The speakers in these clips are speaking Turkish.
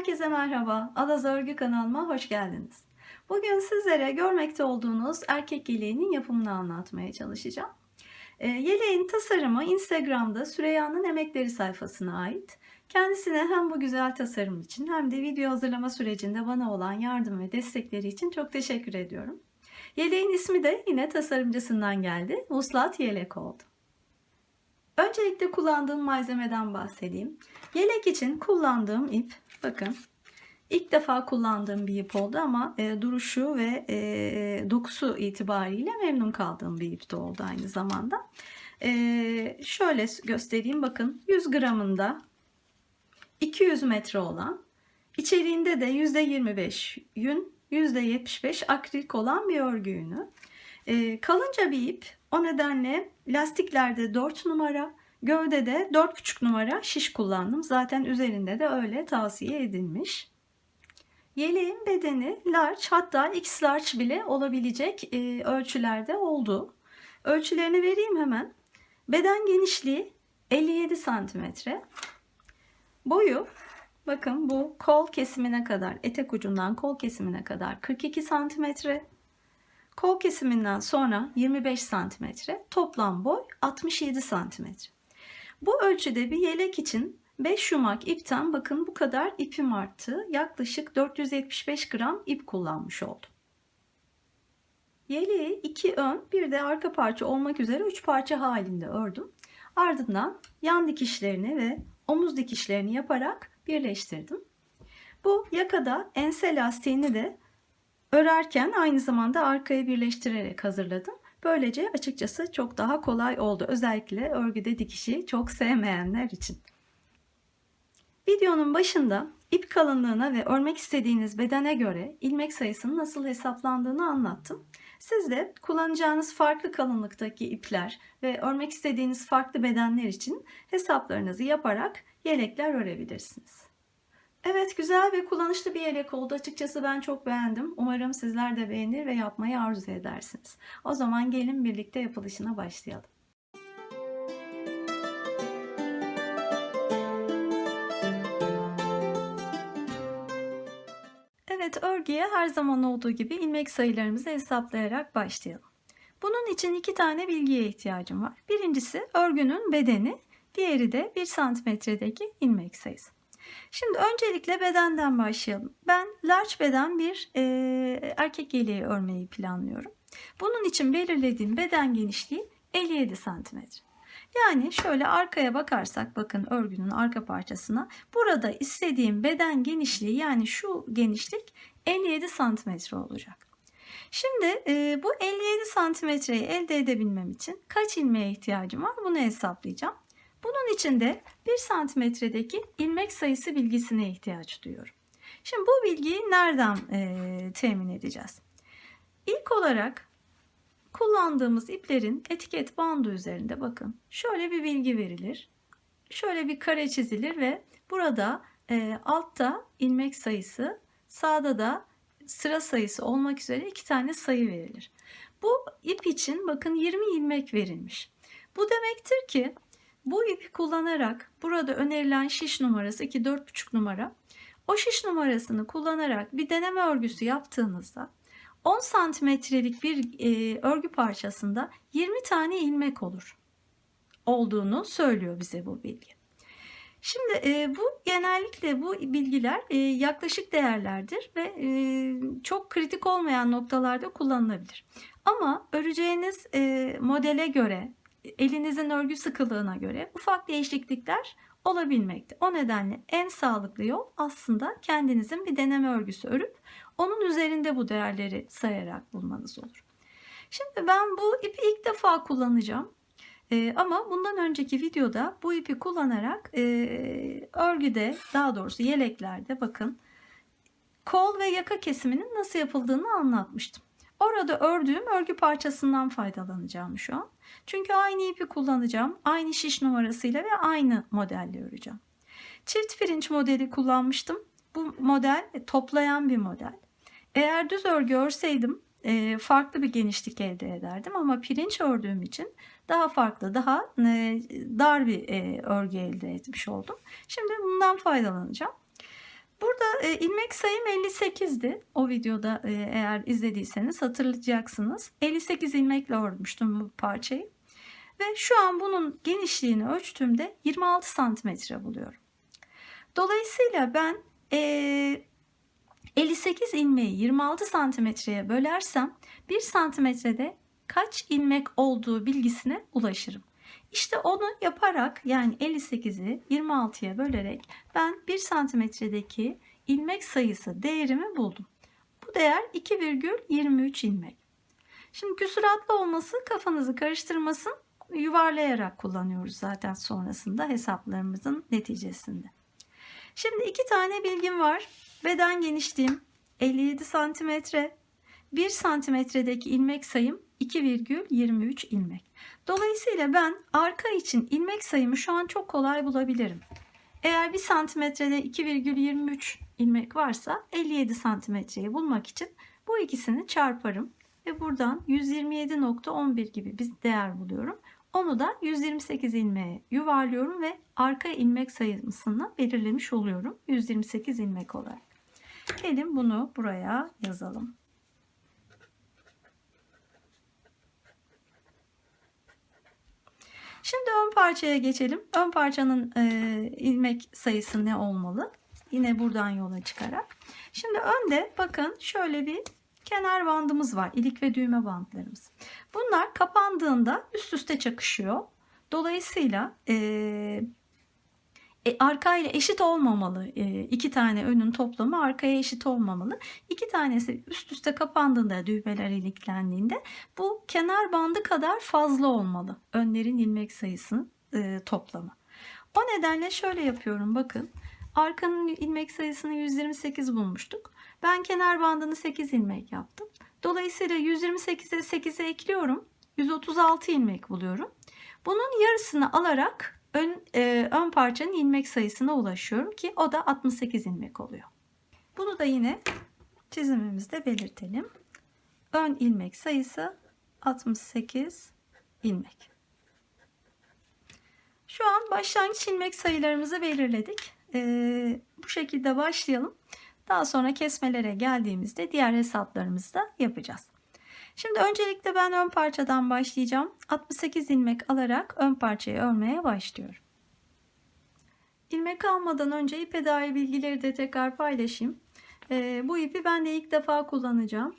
Herkese merhaba. Alaz Örgü kanalıma hoş geldiniz. Bugün sizlere görmekte olduğunuz erkek yeleğinin yapımını anlatmaya çalışacağım. Yeleğin tasarımı Instagram'da Süreyya'nın Emekleri sayfasına ait. Kendisine hem bu güzel tasarım için hem de video hazırlama sürecinde bana olan yardım ve destekleri için çok teşekkür ediyorum. Yeleğin ismi de yine tasarımcısından geldi. Vuslat Yelek oldu. Öncelikle kullandığım malzemeden bahsedeyim. Yelek için kullandığım ip, bakın ilk defa kullandığım bir ip oldu ama duruşu ve dokusu itibariyle memnun kaldığım bir ip de oldu aynı zamanda. Şöyle göstereyim, bakın 100 gramında 200 metre olan, içeriğinde de %25 yün, %75 akrilik olan bir örgü yünü. Kalınca bir ip, o nedenle lastiklerde 4 numara, gövdede 4,5 numara şiş kullandım. Zaten üzerinde de öyle tavsiye edilmiş. Yeleğin bedeni large, hatta x large bile olabilecek ölçülerde oldu. Ölçülerini vereyim hemen. Beden genişliği 57 santimetre. Boyu, bakın bu kol kesimine kadar, etek ucundan kol kesimine kadar 42 santimetre. Kol kesiminden sonra 25 santimetre. Toplam boy 67 santimetre. Bu ölçüde bir yelek için 5 yumak ipten bakın bu kadar ipim arttı. Yaklaşık 475 gram ip kullanmış oldum. Yeleği 2 ön bir de arka parça olmak üzere 3 parça halinde ördüm. Ardından yan dikişlerini ve omuz dikişlerini yaparak birleştirdim. Bu yakada ense lastiğini de örerken aynı zamanda arkaya birleştirerek hazırladım. Böylece açıkçası çok daha kolay oldu. Özellikle örgüde dikişi çok sevmeyenler için. Videonun başında ip kalınlığına ve örmek istediğiniz bedene göre ilmek sayısının nasıl hesaplandığını anlattım. Siz de kullanacağınız farklı kalınlıktaki ipler ve örmek istediğiniz farklı bedenler için hesaplarınızı yaparak yelekler örebilirsiniz. Evet, güzel ve kullanışlı bir yelek oldu. Açıkçası ben çok beğendim. Umarım sizler de beğenir ve yapmayı arzu edersiniz. O zaman gelin birlikte yapılışına başlayalım. Evet, örgüye her zaman olduğu gibi ilmek sayılarımızı hesaplayarak başlayalım. Bunun için 2 tane bilgiye ihtiyacım var. Birincisi örgünün bedeni, diğeri de 1 santimetredeki ilmek sayısı. Şimdi öncelikle bedenden başlayalım. Ben large beden bir erkek yeleği örmeyi planlıyorum. Bunun için belirlediğim beden genişliği 57 santimetre. Yani şöyle arkaya bakarsak, bakın örgünün arka parçasına, burada istediğim beden genişliği, yani şu genişlik 57 santimetre olacak. Şimdi bu 57 santimetreyi elde edebilmem için kaç ilmeğe ihtiyacım var, bunu hesaplayacağım. Bunun için de 1 santimetredeki ilmek sayısı bilgisine ihtiyaç duyuyorum. Şimdi bu bilgiyi nereden temin edeceğiz? İlk olarak kullandığımız iplerin etiket bandı üzerinde bakın şöyle bir bilgi verilir. Şöyle bir kare çizilir ve burada altta ilmek sayısı, sağda da sıra sayısı olmak üzere 2 tane sayı verilir. Bu ip için bakın 20 ilmek verilmiş. Bu demektir ki bu ipi kullanarak burada önerilen şiş numarası ki 4,5 numara, o şiş numarasını kullanarak bir deneme örgüsü yaptığınızda 10 santimetrelik bir örgü parçasında 20 tane ilmek olduğunu söylüyor bize bu bilgi. Şimdi bu genellikle bu bilgiler yaklaşık değerlerdir ve çok kritik olmayan noktalarda kullanılabilir. Ama öreceğiniz modele göre, elinizin örgü sıkılığına göre ufak değişiklikler olabilmekte. O nedenle en sağlıklı yol aslında kendinizin bir deneme örgüsü örüp onun üzerinde bu değerleri sayarak bulmanız olur. Şimdi ben bu ipi ilk defa kullanacağım. Ama bundan önceki videoda bu ipi kullanarak örgüde, daha doğrusu yeleklerde bakın kol ve yaka kesiminin nasıl yapıldığını anlatmıştım. Orada ördüğüm örgü parçasından faydalanacağım şu an. Çünkü aynı ipi kullanacağım. Aynı şiş numarasıyla ve aynı modelle öreceğim. Çift pirinç modeli kullanmıştım. Bu model toplayan bir model. Eğer düz örgü örseydim farklı bir genişlik elde ederdim. Ama pirinç ördüğüm için daha farklı, daha dar bir örgü elde etmiş oldum. Şimdi bundan faydalanacağım. Burada ilmek sayım 58'di. O videoda eğer izlediyseniz hatırlayacaksınız. 58 ilmekle örmüştüm bu parçayı. Ve şu an bunun genişliğini ölçtüğümde 26 santimetre buluyorum. Dolayısıyla ben 58 ilmeği 26 santimetreye bölersem 1 santimetrede kaç ilmek olduğu bilgisine ulaşırım. İşte onu yaparak, yani 58'i 26'ya bölerek ben 1 santimetredeki ilmek sayısı değerimi buldum. Bu değer 2,23 ilmek. Şimdi küsuratlı olması kafanızı karıştırmasın, yuvarlayarak kullanıyoruz zaten sonrasında hesaplarımızın neticesinde. Şimdi iki tane bilgim var. Beden genişliğim 57 santimetre. 1 santimetredeki ilmek sayım 2,23 ilmek. Dolayısıyla ben arka için ilmek sayımı şu an çok kolay bulabilirim. Eğer 1 santimetrede 2,23 ilmek varsa 57 santimetreyi bulmak için bu ikisini çarparım. Ve buradan 127,11 gibi bir değer buluyorum. Onu da 128 ilmeğe yuvarlıyorum ve arka ilmek sayısını belirlemiş oluyorum. 128 ilmek olarak. Gelin bunu buraya yazalım. Şimdi ön parçaya geçelim. Ön parçanın ilmek sayısı ne olmalı? Yine buradan yola çıkarak. Şimdi önde bakın şöyle bir kenar bandımız var. İlik ve düğme bandlarımız. Bunlar kapandığında üst üste çakışıyor. Dolayısıyla arka ile eşit olmamalı. İki tane önün toplamı arkaya eşit olmamalı. İki tanesi üst üste kapandığında, düğmeler iliklendiğinde bu kenar bandı kadar fazla olmalı. Önlerin ilmek sayısının toplamı. O nedenle şöyle yapıyorum. Bakın, arkanın ilmek sayısını 128 bulmuştuk. Ben kenar bandını 8 ilmek yaptım. Dolayısıyla 128'e 8'e ekliyorum. 136 ilmek buluyorum. Bunun yarısını alarak ön parçanın ilmek sayısına ulaşıyorum ki o da 68 ilmek oluyor. Bunu da yine çizimimizde belirtelim. Ön ilmek sayısı 68 ilmek. Şu an başlangıç ilmek sayılarımızı belirledik. Bu şekilde başlayalım. Daha sonra kesmelere geldiğimizde diğer hesaplarımızı da yapacağız. Şimdi öncelikle ben ön parçadan başlayacağım. 68 ilmek alarak ön parçayı örmeye başlıyorum. İlmek almadan önce ipe dair bilgileri de tekrar paylaşayım. Bu ipi ben de ilk defa kullanacağım.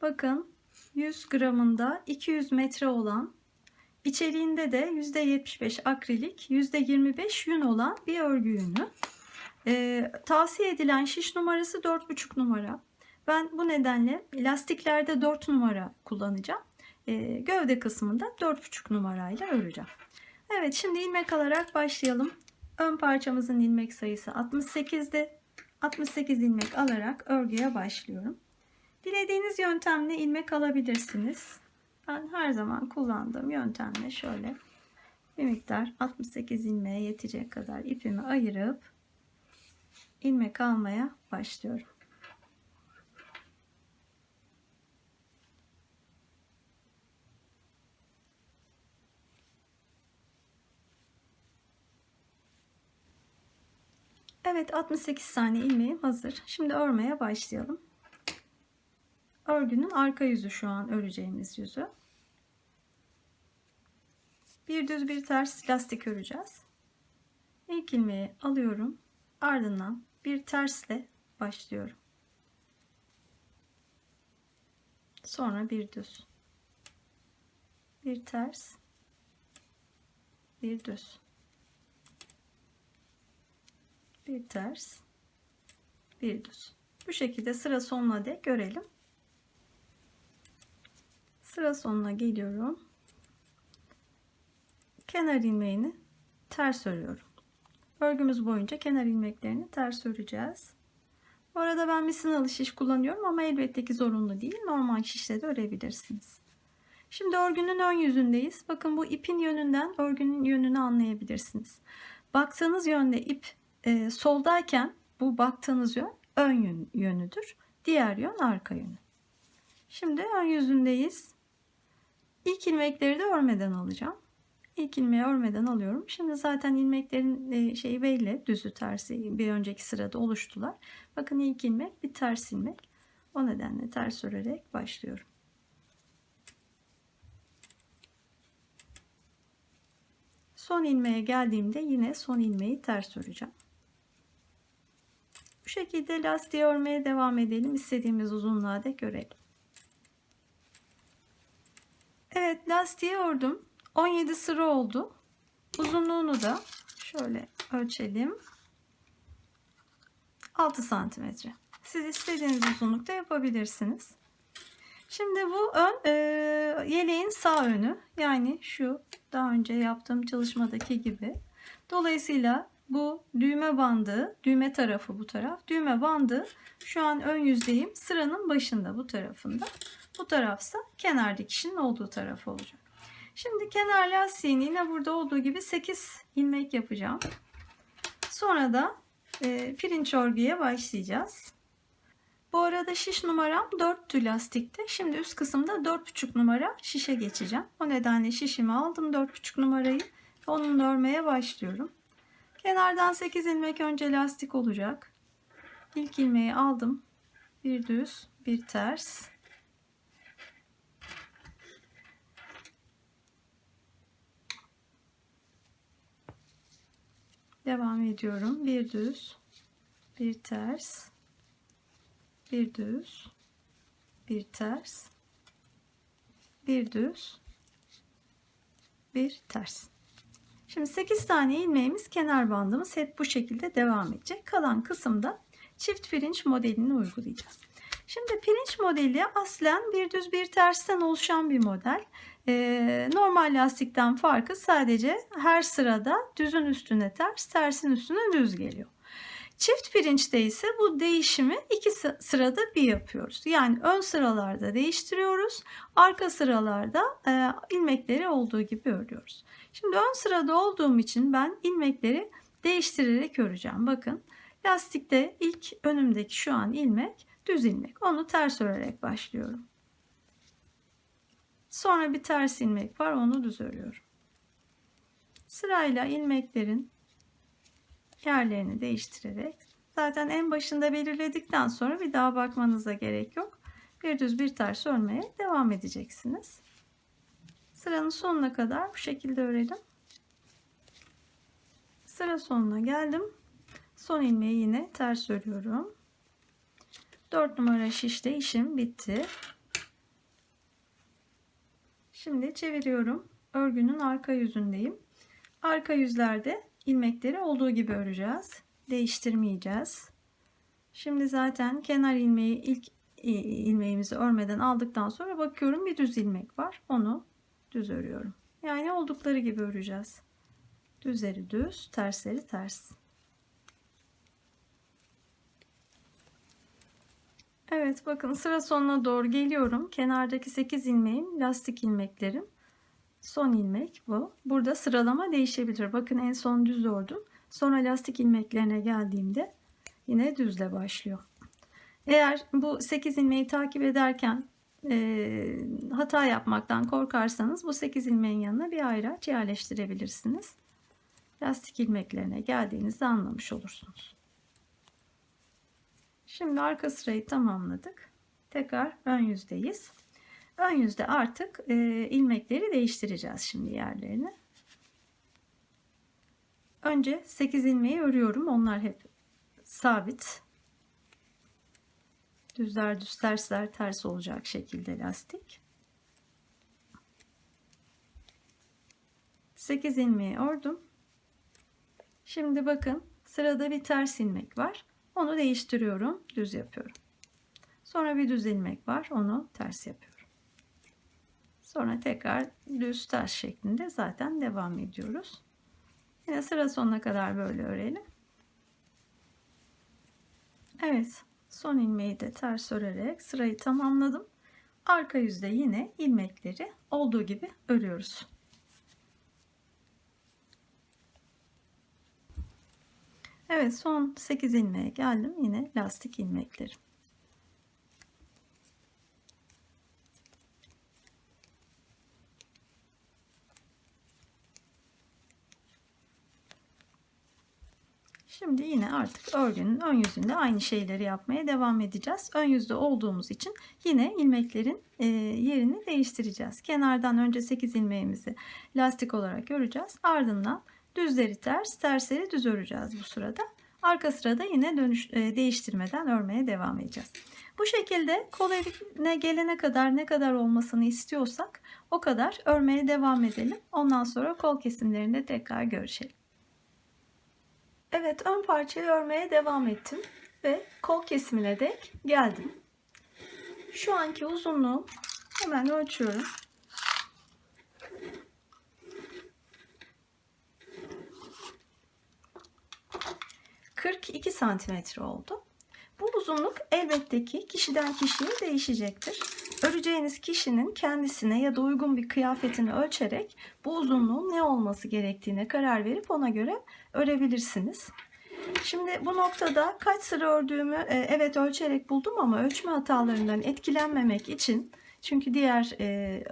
Bakın, 100 gramında 200 metre olan, içeriğinde de %75 akrilik, %25 yün olan bir örgü yünü. Tavsiye edilen şiş numarası 4,5 numara. Ben bu nedenle lastiklerde 4 numara kullanacağım. Gövde kısmında 4,5 numarayla öreceğim. Evet, şimdi ilmek alarak başlayalım. Ön parçamızın ilmek sayısı 68'di. 68 ilmek alarak örgüye başlıyorum. Dilediğiniz yöntemle ilmek alabilirsiniz. Ben her zaman kullandığım yöntemle şöyle bir miktar 68 ilmeğe yetecek kadar ipimi ayırıp ilmek almaya başlıyorum. Evet, 68 tane ilmeğim hazır. Şimdi örmeye başlayalım. Örgünün arka yüzü şu an öreceğimiz yüzü. Bir düz bir ters lastik öreceğiz. İlk ilmeği alıyorum. Ardından bir tersle başlıyorum. Sonra bir düz. Bir ters. Bir düz. Bir ters. Bir düz. Bu şekilde sıra sonuna dek örelim. Sıra sonuna geliyorum. Kenar ilmeğini ters örüyorum. Örgümüz boyunca kenar ilmeklerini ters öreceğiz. Bu arada ben misinalı şiş kullanıyorum ama elbette ki zorunlu değil. Normal şişle de örebilirsiniz. Şimdi örgünün ön yüzündeyiz. Bakın, bu ipin yönünden örgünün yönünü anlayabilirsiniz. Baktığınız yönde ip soldayken bu baktığınız yön ön yönüdür. Diğer yön arka yönü. Şimdi ön yüzündeyiz. İlk ilmekleri de örmeden alacağım. İlk ilmeği örmeden alıyorum. Şimdi zaten ilmeklerin şeyi belli. Düzü tersi bir önceki sırada oluştular. Bakın ilk ilmek bir ters ilmek. O nedenle ters örerek başlıyorum. Son ilmeğe geldiğimde yine son ilmeği ters öreceğim. Bu şekilde lastiği örmeye devam edelim. İstediğimiz uzunluğa dek örelim. Evet, lastiği ördüm. 17 sıra oldu. Uzunluğunu da şöyle ölçelim. 6 santimetre. Siz istediğiniz uzunlukta yapabilirsiniz. Şimdi bu ön yeleğin sağ önü, yani şu daha önce yaptığım çalışmadaki gibi. Dolayısıyla bu düğme bandı, düğme tarafı bu taraf. Düğme bandı şu an ön yüzdeyim. Sıranın başında bu tarafında. Bu tarafsa kenar dikişinin olduğu taraf olacak. Şimdi kenar lastiğini yine burada olduğu gibi 8 ilmek yapacağım. Sonra da pirinç örgüye başlayacağız. Bu arada şiş numaram 4'tü lastikte. Şimdi üst kısımda 4,5 numara şişe geçeceğim. O nedenle şişimi aldım 4,5 numarayı. Onunla örmeye başlıyorum. Kenardan 8 ilmek önce lastik olacak. İlk ilmeği aldım. Bir düz, bir ters. Devam ediyorum. Bir düz, bir ters, bir düz, bir ters, bir düz, bir ters. Şimdi 8 tane ilmeğimiz, kenar bandımız hep bu şekilde devam edecek. Kalan kısımda çift pirinç modelini uygulayacağız. Şimdi pirinç modeli aslen bir düz bir tersten oluşan bir model. Normal lastikten farkı sadece her sırada düzün üstüne ters, tersin üstüne düz geliyor. Çift pirinçte ise bu değişimi iki sırada bir yapıyoruz. Yani ön sıralarda değiştiriyoruz. Arka sıralarda ilmekleri olduğu gibi örüyoruz. Şimdi ön sırada olduğum için ben ilmekleri değiştirerek öreceğim. Bakın lastikte ilk önümdeki şu an ilmek düz ilmek. Onu ters örerek başlıyorum. Sonra bir ters ilmek var, onu düz örüyorum. Sırayla ilmeklerin yerlerini değiştirerek, zaten en başında belirledikten sonra bir daha bakmanıza gerek yok. Bir düz bir ters örmeye devam edeceksiniz. Sıranın sonuna kadar bu şekilde örelim. Sıra sonuna geldim. Son ilmeği yine ters örüyorum. 4 numara şişte işim bitti. Şimdi çeviriyorum. Örgünün arka yüzündeyim. Arka yüzlerde ilmekleri olduğu gibi öreceğiz. Değiştirmeyeceğiz. Şimdi zaten kenar ilmeği ilk ilmeğimizi örmeden aldıktan sonra bakıyorum bir düz ilmek var. Onu düz örüyorum. Yani oldukları gibi öreceğiz. Düzleri düz, tersleri ters. Evet, bakın sıra sonuna doğru geliyorum. Kenardaki 8 ilmeğim lastik ilmeklerim. Son ilmek bu. Burada sıralama değişebilir. Bakın en son düz ördüm. Sonra lastik ilmeklerine geldiğimde yine düzle başlıyor. Eğer bu 8 ilmeği takip ederken hata yapmaktan korkarsanız bu 8 ilmeğin yanına bir ayraç yerleştirebilirsiniz. Lastik ilmeklerine geldiğinizde anlamış olursunuz. Şimdi arka sırayı tamamladık. Tekrar ön yüzdeyiz. Ön yüzde artık ilmekleri değiştireceğiz şimdi yerlerini. Önce 8 ilmeği örüyorum. Onlar hep sabit. Düzler düz, tersler ters olacak şekilde lastik. 8 ilmeği ördüm. Şimdi bakın sırada bir ters ilmek var. Onu değiştiriyorum. Düz yapıyorum. Sonra bir düz ilmek var. Onu ters yapıyorum. Sonra tekrar düz ters şeklinde zaten devam ediyoruz. Yine sıra sonuna kadar böyle örelim. Evet, son ilmeği de ters örerek sırayı tamamladım. Arka yüzde yine ilmekleri olduğu gibi örüyoruz. Evet, son 8 ilmeğe geldim. Yine lastik ilmekleri. Şimdi yine artık örgünün ön yüzünde aynı şeyleri yapmaya devam edeceğiz. Ön yüzde olduğumuz için yine ilmeklerin yerini değiştireceğiz. Kenardan önce 8 ilmeğimizi lastik olarak öreceğiz. Ardından düzleri ters, tersleri düz öreceğiz bu sırada. Arka sırada yine değiştirmeden örmeye devam edeceğiz. Bu şekilde kol eline gelene kadar ne kadar olmasını istiyorsak o kadar örmeye devam edelim. Ondan sonra kol kesimlerinde tekrar görüşelim. Evet, ön parçayı örmeye devam ettim ve kol kesimine dek geldim. Şu anki uzunluğum, hemen ölçüyorum. 42 santimetre oldu. Bu uzunluk elbette ki kişiden kişiye değişecektir. Öreceğiniz kişinin kendisine ya da uygun bir kıyafetini ölçerek bu uzunluğun ne olması gerektiğine karar verip ona göre örebilirsiniz. Şimdi bu noktada kaç sıra ördüğümü evet ölçerek buldum ama ölçme hatalarından etkilenmemek için, çünkü diğer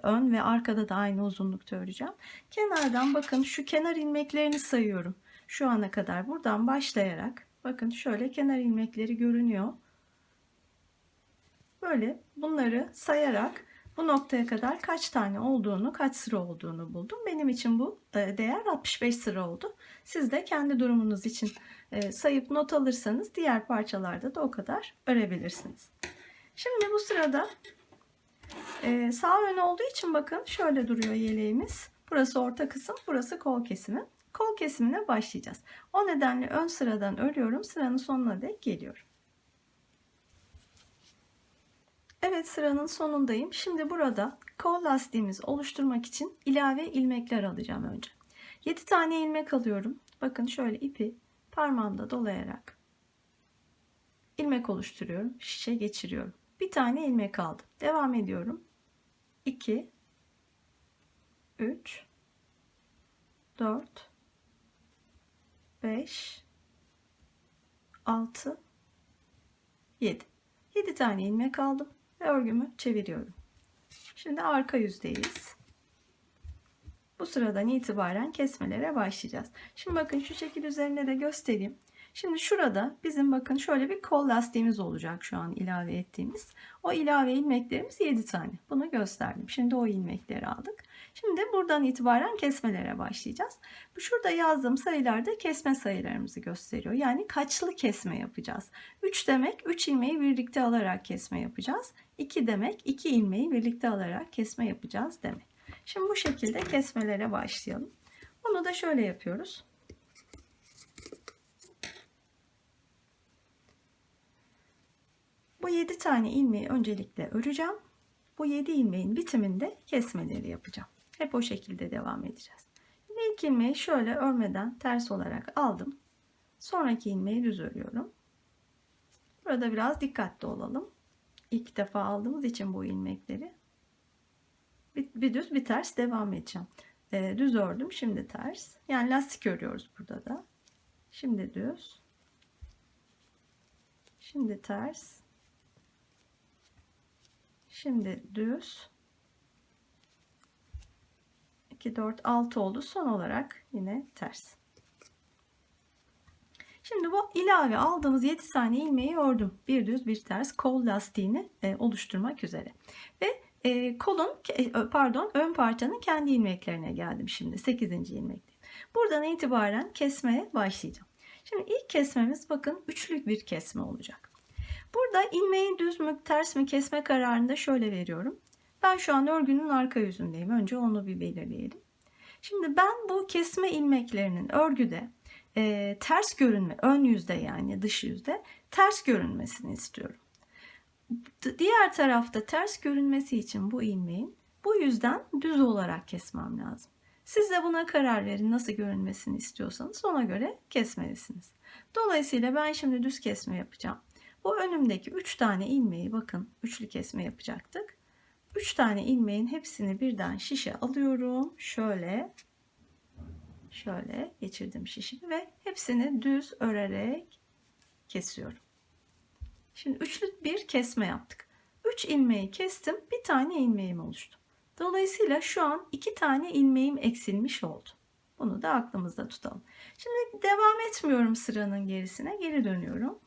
ön ve arkada da aynı uzunlukta öreceğim. Kenardan bakın şu kenar ilmeklerini sayıyorum. Şu ana kadar buradan başlayarak bakın şöyle kenar ilmekleri görünüyor. Böyle bunları sayarak bu noktaya kadar kaç tane olduğunu, kaç sıra olduğunu buldum. Benim için bu değer 65 sıra oldu. Siz de kendi durumunuz için sayıp not alırsanız diğer parçalarda da o kadar örebilirsiniz. Şimdi bu sırada sağ ön olduğu için bakın şöyle duruyor yeleğimiz. Burası orta kısım, burası kol kesimi. Kol kesimine başlayacağız. O nedenle ön sıradan örüyorum. Sıranın sonuna dek geliyorum. Evet, sıranın sonundayım. Şimdi burada kol lastiğimizi oluşturmak için ilave ilmekler alacağım önce. 7 tane ilmek alıyorum. Bakın şöyle ipi parmağımda dolayarak ilmek oluşturuyorum. Şişe geçiriyorum. Bir tane ilmek aldım. Devam ediyorum. 2 3 4 5 6 7 tane ilmek aldım ve örgümü çeviriyorum. Şimdi arka yüzdeyiz. Bu sıradan itibaren kesmelere başlayacağız. Şimdi bakın şu şekil üzerinde de göstereyim. Şimdi şurada bizim bakın şöyle bir kol lastiğimiz olacak şu an ilave ettiğimiz. O ilave ilmeklerimiz 7 tane. Bunu gösterdim. Şimdi o ilmekleri aldık. Şimdi buradan itibaren kesmelere başlayacağız. Bu şurada yazdığım sayılar da kesme sayılarımızı gösteriyor. Yani kaçlı kesme yapacağız. 3 demek 3 ilmeği birlikte alarak kesme yapacağız. 2 demek 2 ilmeği birlikte alarak kesme yapacağız demek. Şimdi bu şekilde kesmelere başlayalım. Bunu da şöyle yapıyoruz. Bu 7 tane ilmeği öncelikle öreceğim. Bu 7 ilmeğin bitiminde kesmeleri yapacağım. Hep o şekilde devam edeceğiz. İlk ilmeği şöyle örmeden ters olarak aldım. Sonraki ilmeği düz örüyorum. Burada biraz dikkatli olalım. İlk defa aldığımız için bu ilmekleri bir düz bir ters devam edeceğim. Düz ördüm, şimdi ters. Yani lastik örüyoruz burada da. Şimdi düz. Şimdi ters. Şimdi düz. 2 4 6 oldu. Son olarak yine ters. Şimdi bu ilave aldığımız 7 tane ilmeği ördüm. Bir düz bir ters kol lastiğini oluşturmak üzere. Ve ön parçanın kendi ilmeklerine geldim şimdi. 8. ilmek. Buradan itibaren kesmeye başlayacağım. Şimdi ilk kesmemiz bakın üçlük bir kesme olacak. Burada ilmeği düz mü ters mi kesme kararını da şöyle veriyorum. Ben şu an örgünün arka yüzündeyim. Önce onu bir belirleyelim. Şimdi ben bu kesme ilmeklerinin örgüde ters görünme, ön yüzde yani dış yüzde ters görünmesini istiyorum. Diğer tarafta ters görünmesi için bu ilmeğin bu yüzden düz olarak kesmem lazım. Siz de buna karar verin, nasıl görünmesini istiyorsanız ona göre kesmelisiniz. Dolayısıyla ben şimdi düz kesme yapacağım. Bu önümdeki 3 tane ilmeği bakın üçlü kesme yapacaktık. 3 tane ilmeğin hepsini birden şişe alıyorum. Şöyle geçirdim şişimi ve hepsini düz örerek kesiyorum. Şimdi üçlü bir kesme yaptık. 3 ilmeği kestim. Bir tane ilmeğim oluştu. Dolayısıyla şu an 2 tane ilmeğim eksilmiş oldu. Bunu da aklımızda tutalım. Şimdi devam etmiyorum sıranın gerisine, geri dönüyorum.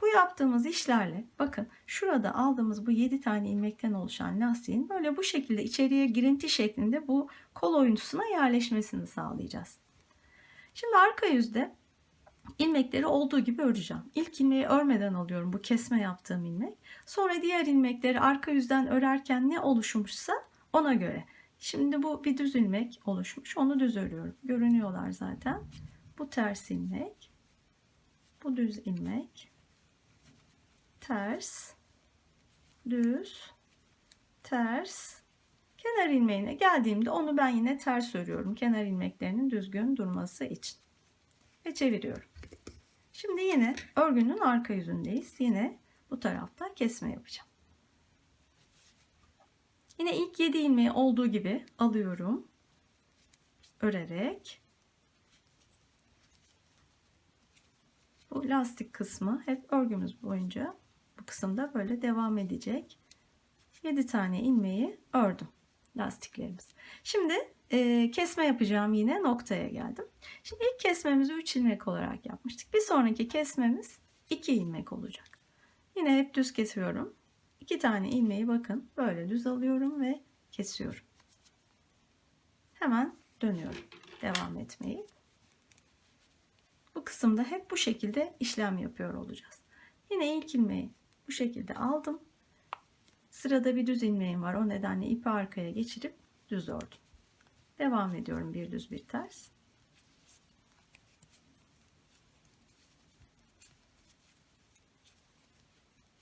Bu yaptığımız işlerle bakın şurada aldığımız bu 7 tane ilmekten oluşan lastiğin böyle bu şekilde içeriye girinti şeklinde bu kol oyuntusuna yerleşmesini sağlayacağız. Şimdi arka yüzde ilmekleri olduğu gibi öreceğim. İlk ilmeği örmeden alıyorum, bu kesme yaptığım ilmek. Sonra diğer ilmekleri arka yüzden örerken ne oluşmuşsa ona göre. Şimdi bu bir düz ilmek oluşmuş. Onu düz örüyorum. Görünüyorlar zaten. Bu ters ilmek. Bu düz ilmek. Ters. Düz. Ters. Kenar ilmeğine geldiğimde onu ben yine ters örüyorum. Kenar ilmeklerinin düzgün durması için. Ve çeviriyorum. Şimdi yine örgünün arka yüzündeyiz. Yine bu tarafta kesme yapacağım. Yine ilk 7 ilmeği olduğu gibi alıyorum. Örerek. Bu lastik kısmı hep örgümüz boyunca bu kısımda böyle devam edecek. 7 tane ilmeği ördüm lastiklerimiz. Şimdi kesme yapacağım, yine noktaya geldim. Şimdi ilk kesmemizi 3 ilmek olarak yapmıştık. Bir sonraki kesmemiz 2 ilmek olacak. Yine hep düz kesiyorum. 2 tane ilmeği bakın böyle düz alıyorum ve kesiyorum. Hemen dönüyorum. Devam etmeyi. Bu kısımda hep bu şekilde işlem yapıyor olacağız. Yine ilk ilmeği bu şekilde aldım. Sırada bir düz ilmeğim var. O nedenle ipi arkaya geçirip düz ördüm. Devam ediyorum, bir düz bir ters.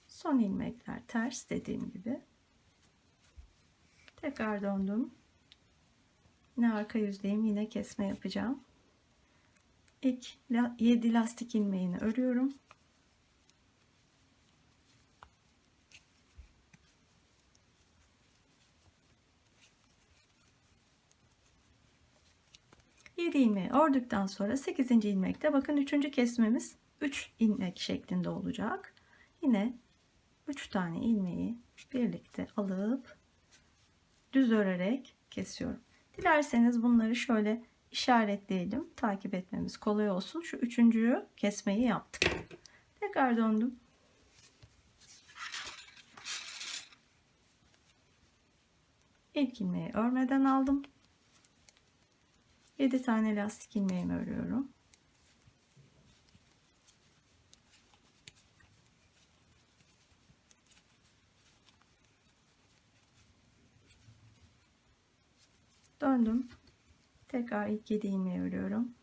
Son ilmekler ters dediğim gibi. Tekrar döndüm. Yine arka yüzdeyim. Yine kesme yapacağım. İlk 7 lastik ilmeğini örüyorum. Yedi ilmeği ördükten sonra 8. ilmekte bakın 3. kesmemiz 3 ilmek şeklinde olacak. Yine 3 tane ilmeği birlikte alıp düz örerek kesiyorum. Dilerseniz bunları şöyle işaretleyelim. Takip etmemiz kolay olsun. Şu 3. kesmeyi yaptık. Tekrar döndüm. İlk ilmeği örmeden aldım. 7 tane lastik ilmeğimi örüyorum. Döndüm. Tekrar ilk 7 ilmeği örüyorum.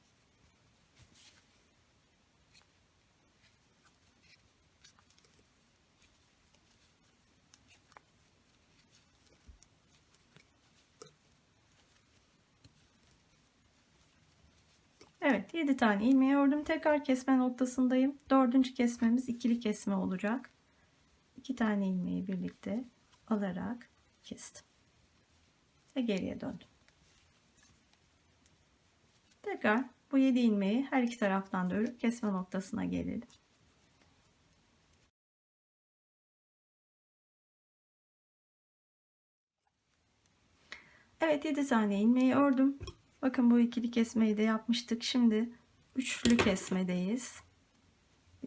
Evet, 7 tane ilmeği ördüm. Tekrar kesme noktasındayım. 4. kesmemiz ikili kesme olacak. 2 tane ilmeği birlikte alarak kestim. Ve geriye döndüm. Tekrar bu 7 ilmeği her iki taraftan da örüp kesme noktasına gelelim. Evet, 7 tane ilmeği ördüm. Bakın bu ikili kesmeyi de yapmıştık. Şimdi üçlü kesmedeyiz.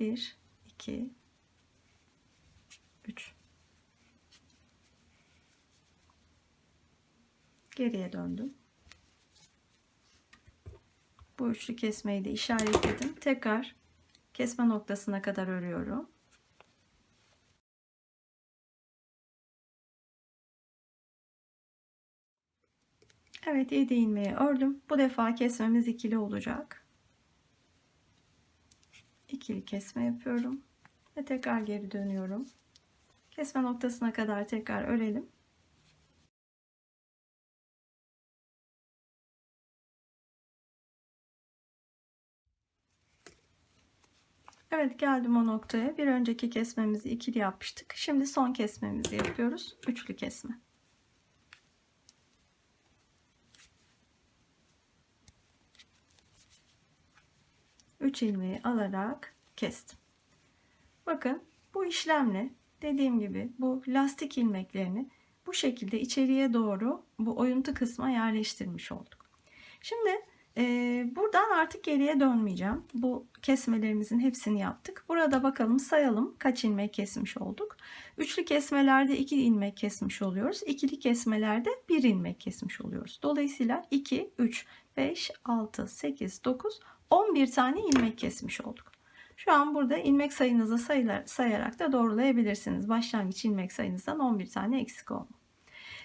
1, 2, 3. Geriye döndüm. Bu üçlü kesmeyi de işaretledim. Tekrar kesme noktasına kadar örüyorum. Evet, 7 ilmeği ördüm. Bu defa kesmemiz ikili olacak. İkili kesme yapıyorum ve tekrar geri dönüyorum. Kesme noktasına kadar tekrar örelim. Evet, geldim o noktaya. Bir önceki kesmemizi ikili yapmıştık. Şimdi son kesmemizi yapıyoruz. Üçlü kesme. Üç ilmeği alarak kestim. Bakın bu işlemle dediğim gibi bu lastik ilmeklerini bu şekilde içeriye doğru bu oyuntu kısma yerleştirmiş olduk. Şimdi buradan artık geriye dönmeyeceğim. Bu kesmelerimizin hepsini yaptık. Burada bakalım sayalım kaç ilmek kesmiş olduk. Üçlü kesmelerde 2 ilmek kesmiş oluyoruz. İkili kesmelerde 1 ilmek kesmiş oluyoruz. Dolayısıyla 2, 3, 5, 6, 8, 9, 11 tane ilmek kesmiş olduk. Şu an burada ilmek sayınızı sayarak da doğrulayabilirsiniz. Başlangıç ilmek sayınızdan 11 tane eksik olma.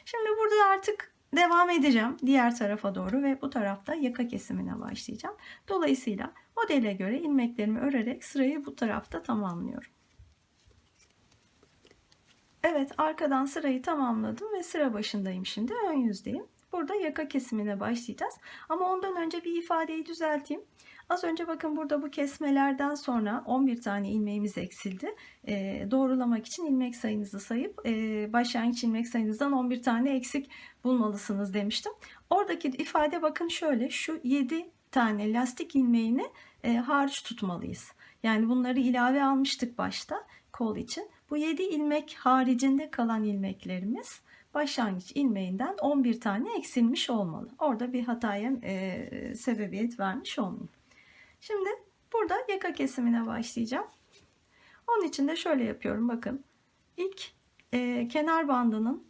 Şimdi burada artık devam edeceğim diğer tarafa doğru ve bu tarafta yaka kesimine başlayacağım. Dolayısıyla modele göre ilmeklerimi örerek sırayı bu tarafta tamamlıyorum. Evet, arkadan sırayı tamamladım ve sıra başındayım şimdi. Ön yüzdeyim. Burada yaka kesimine başlayacağız. Ama ondan önce bir ifadeyi düzelteyim. Az önce bakın burada bu kesmelerden sonra 11 tane ilmeğimiz eksildi. Doğrulamak için ilmek sayınızı sayıp başlangıç ilmek sayınızdan 11 tane eksik bulmalısınız demiştim. Oradaki ifade bakın şöyle, şu 7 tane lastik ilmeğini hariç tutmalıyız. Yani bunları ilave almıştık başta kol için. Bu 7 ilmek haricinde kalan ilmeklerimiz başlangıç ilmeğinden 11 tane eksilmiş olmalı. Orada bir hataya sebebiyet vermiş olmayayım. Şimdi burada yaka kesimine başlayacağım. Onun için de şöyle yapıyorum. Bakın ilk kenar bandının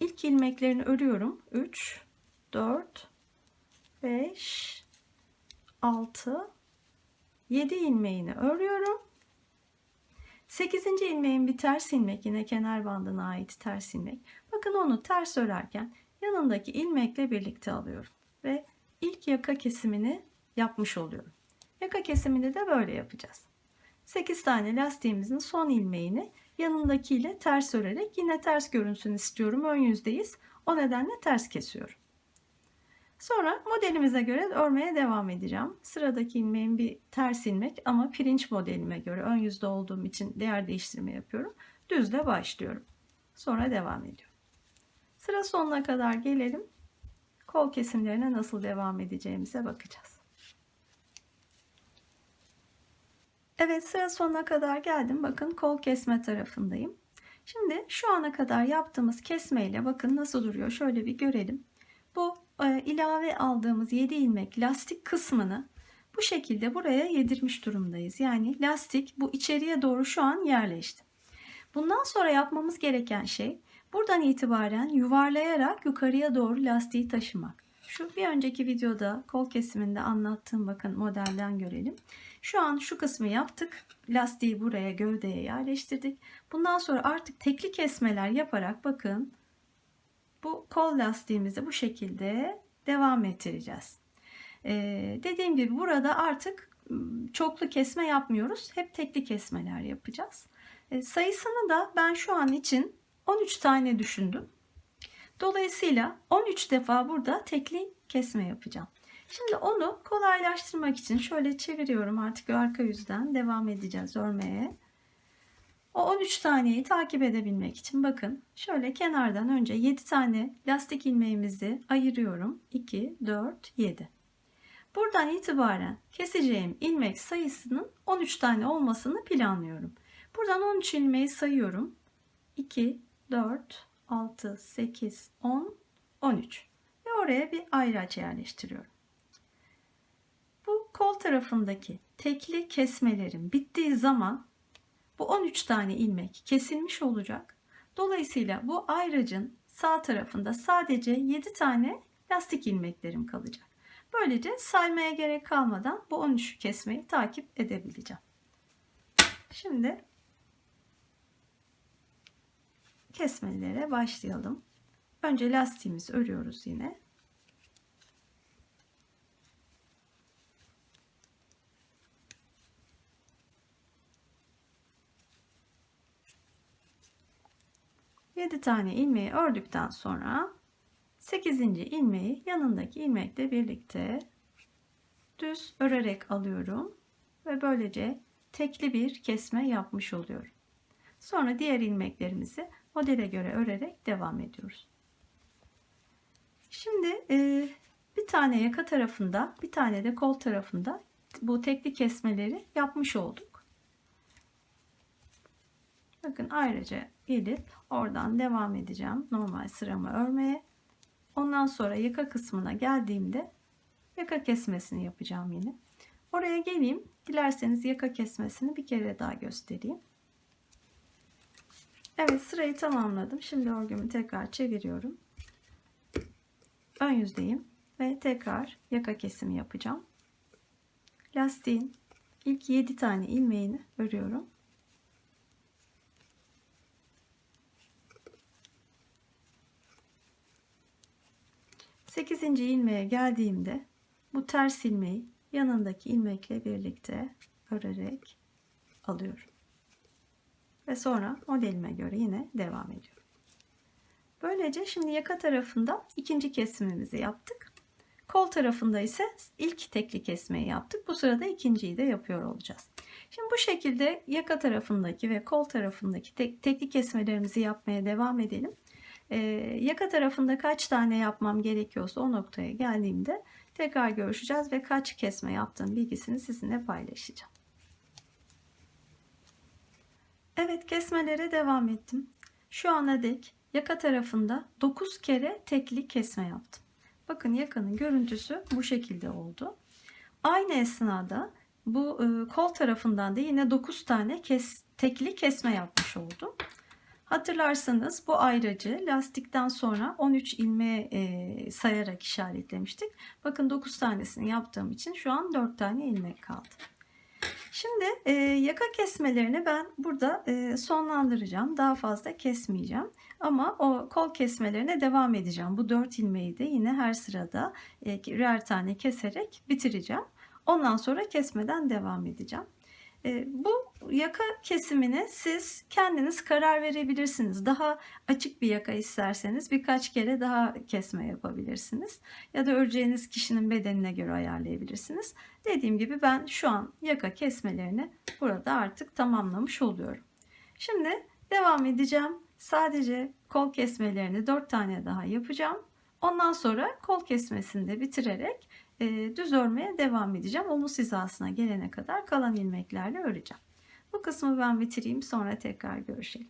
ilk ilmeklerini örüyorum. 3, 4, 5, 6, 7 ilmeğini örüyorum. 8. ilmeğin bir ters ilmek, yine kenar bandına ait ters ilmek. Bakın onu ters örerken yanındaki ilmekle birlikte alıyorum ve ilk yaka kesimini yapmış oluyorum. Yaka kesimini de böyle yapacağız. 8 tane lastiğimizin son ilmeğini yanındakiyle ters örerek, yine ters görünsün istiyorum. Ön yüzdeyiz. O nedenle ters kesiyorum. Sonra modelimize göre örmeye devam edeceğim. Sıradaki ilmeğim bir ters ilmek ama pirinç modelime göre ön yüzde olduğum için değer değiştirme yapıyorum. Düzle başlıyorum. Sonra devam ediyorum. Sıra sonuna kadar gelelim. Kol kesimlerine nasıl devam edeceğimize bakacağız. Evet, sıra sonuna kadar geldim. Bakın kol kesme tarafındayım. Şimdi şu ana kadar yaptığımız kesmeyle bakın nasıl duruyor. Şöyle bir görelim. Bu ilave aldığımız 7 ilmek lastik kısmını bu şekilde buraya yedirmiş durumdayız. Yani lastik bu içeriye doğru şu an yerleşti. Bundan sonra yapmamız gereken şey buradan itibaren yuvarlayarak yukarıya doğru lastiği taşımak. Şu bir önceki videoda kol kesiminde anlattığım bakın modelden görelim. Şu an şu kısmı yaptık. Lastiği buraya, gövdeye yerleştirdik. Bundan sonra artık tekli kesmeler yaparak bakın bu kol lastiğimizi bu şekilde devam ettireceğiz. Dediğim gibi burada artık çoklu kesme yapmıyoruz. Hep tekli kesmeler yapacağız. Sayısını da ben şu an için 13 tane düşündüm. Dolayısıyla 13 defa burada tekli kesme yapacağım. Şimdi onu kolaylaştırmak için şöyle çeviriyorum, artık arka yüzden devam edeceğiz örmeye. O 13 taneyi takip edebilmek için bakın şöyle kenardan önce 7 tane lastik ilmeğimizi ayırıyorum. 2, 4, 7. Buradan itibaren keseceğim ilmek sayısının 13 tane olmasını planlıyorum. Buradan 13 ilmeği sayıyorum. 2, 4, 6, 8, 10, 13. Ve oraya bir ayraç yerleştiriyorum. Bu kol tarafındaki tekli kesmelerim bittiği zaman bu 13 tane ilmek kesilmiş olacak. Dolayısıyla bu ayracın sağ tarafında sadece 7 tane lastik ilmeklerim kalacak. Böylece saymaya gerek kalmadan bu 13 kesmeyi takip edebileceğim. Şimdi kesmelere başlayalım. Önce lastiğimizi örüyoruz yine. Yedi tane ilmeği ördükten sonra 8. ilmeği yanındaki ilmekle birlikte düz örerek alıyorum ve böylece tekli bir kesme yapmış oluyorum. Sonra diğer ilmeklerimizi modele göre örerek devam ediyoruz. Şimdi bir tane yaka tarafında, bir tane de kol tarafında bu tekli kesmeleri yapmış olduk. Bakın ayrıca gelip oradan devam edeceğim normal sıramı örmeye. Ondan sonra yaka kısmına geldiğimde Yaka kesmesini yapacağım yine. Oraya geleyim. Dilerseniz yaka kesmesini bir kere daha göstereyim. Evet, sırayı tamamladım. Şimdi örgümü tekrar çeviriyorum. Ön yüzdeyim ve tekrar yaka kesimi yapacağım. Lastiğin ilk 7 tane ilmeğini örüyorum. Sekizinci ilmeğe geldiğimde bu ters ilmeği yanındaki ilmekle birlikte örerek alıyorum. Ve sonra modelime göre yine devam ediyorum. Böylece şimdi yaka tarafında ikinci kesimimizi yaptık. Kol tarafında ise ilk tekli kesmeyi yaptık. Bu sırada ikinciyi de yapıyor olacağız. Şimdi bu şekilde yaka tarafındaki ve kol tarafındaki tekli kesmelerimizi yapmaya devam edelim. Yaka tarafında kaç tane yapmam gerekiyorsa o noktaya geldiğimde tekrar görüşeceğiz ve kaç kesme yaptığım bilgisini sizinle paylaşacağım. Evet, kesmelere devam ettim. Şu ana dek yaka tarafında 9 kere tekli kesme yaptım. Bakın yakanın görüntüsü bu şekilde oldu. Aynı esnada bu kol tarafından da yine 9 tane tekli kesme yapmış oldum. Hatırlarsanız bu ayracı lastikten sonra 13 ilmeğe sayarak işaretlemiştik. Bakın 9 tanesini yaptığım için şu an 4 tane ilmek kaldı. Şimdi yaka kesmelerini ben burada sonlandıracağım. Daha fazla kesmeyeceğim. Ama o kol kesmelerine devam edeceğim. Bu 4 ilmeği de yine her sırada birer tane keserek bitireceğim. Ondan sonra kesmeden devam edeceğim. Bu yaka kesimine siz kendiniz karar verebilirsiniz. Daha açık bir yaka isterseniz birkaç kere daha kesme yapabilirsiniz. Ya da öreceğiniz kişinin bedenine göre ayarlayabilirsiniz. Dediğim gibi ben şu an yaka kesmelerini burada artık tamamlamış oluyorum. Şimdi devam edeceğim. Sadece kol kesmelerini 4 tane daha yapacağım. Ondan sonra kol kesmesini de bitirerek düz örmeye devam edeceğim. Omuz hizasına gelene kadar kalan ilmeklerle öreceğim. Bu kısmı ben bitireyim, sonra tekrar görüşelim.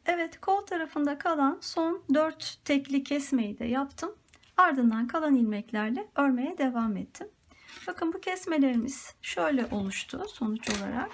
Evet, kol tarafında kalan son 4 tekli kesmeyi de yaptım. Ardından kalan ilmeklerle örmeye devam ettim. Bakın bu kesmelerimiz şöyle oluştu sonuç olarak.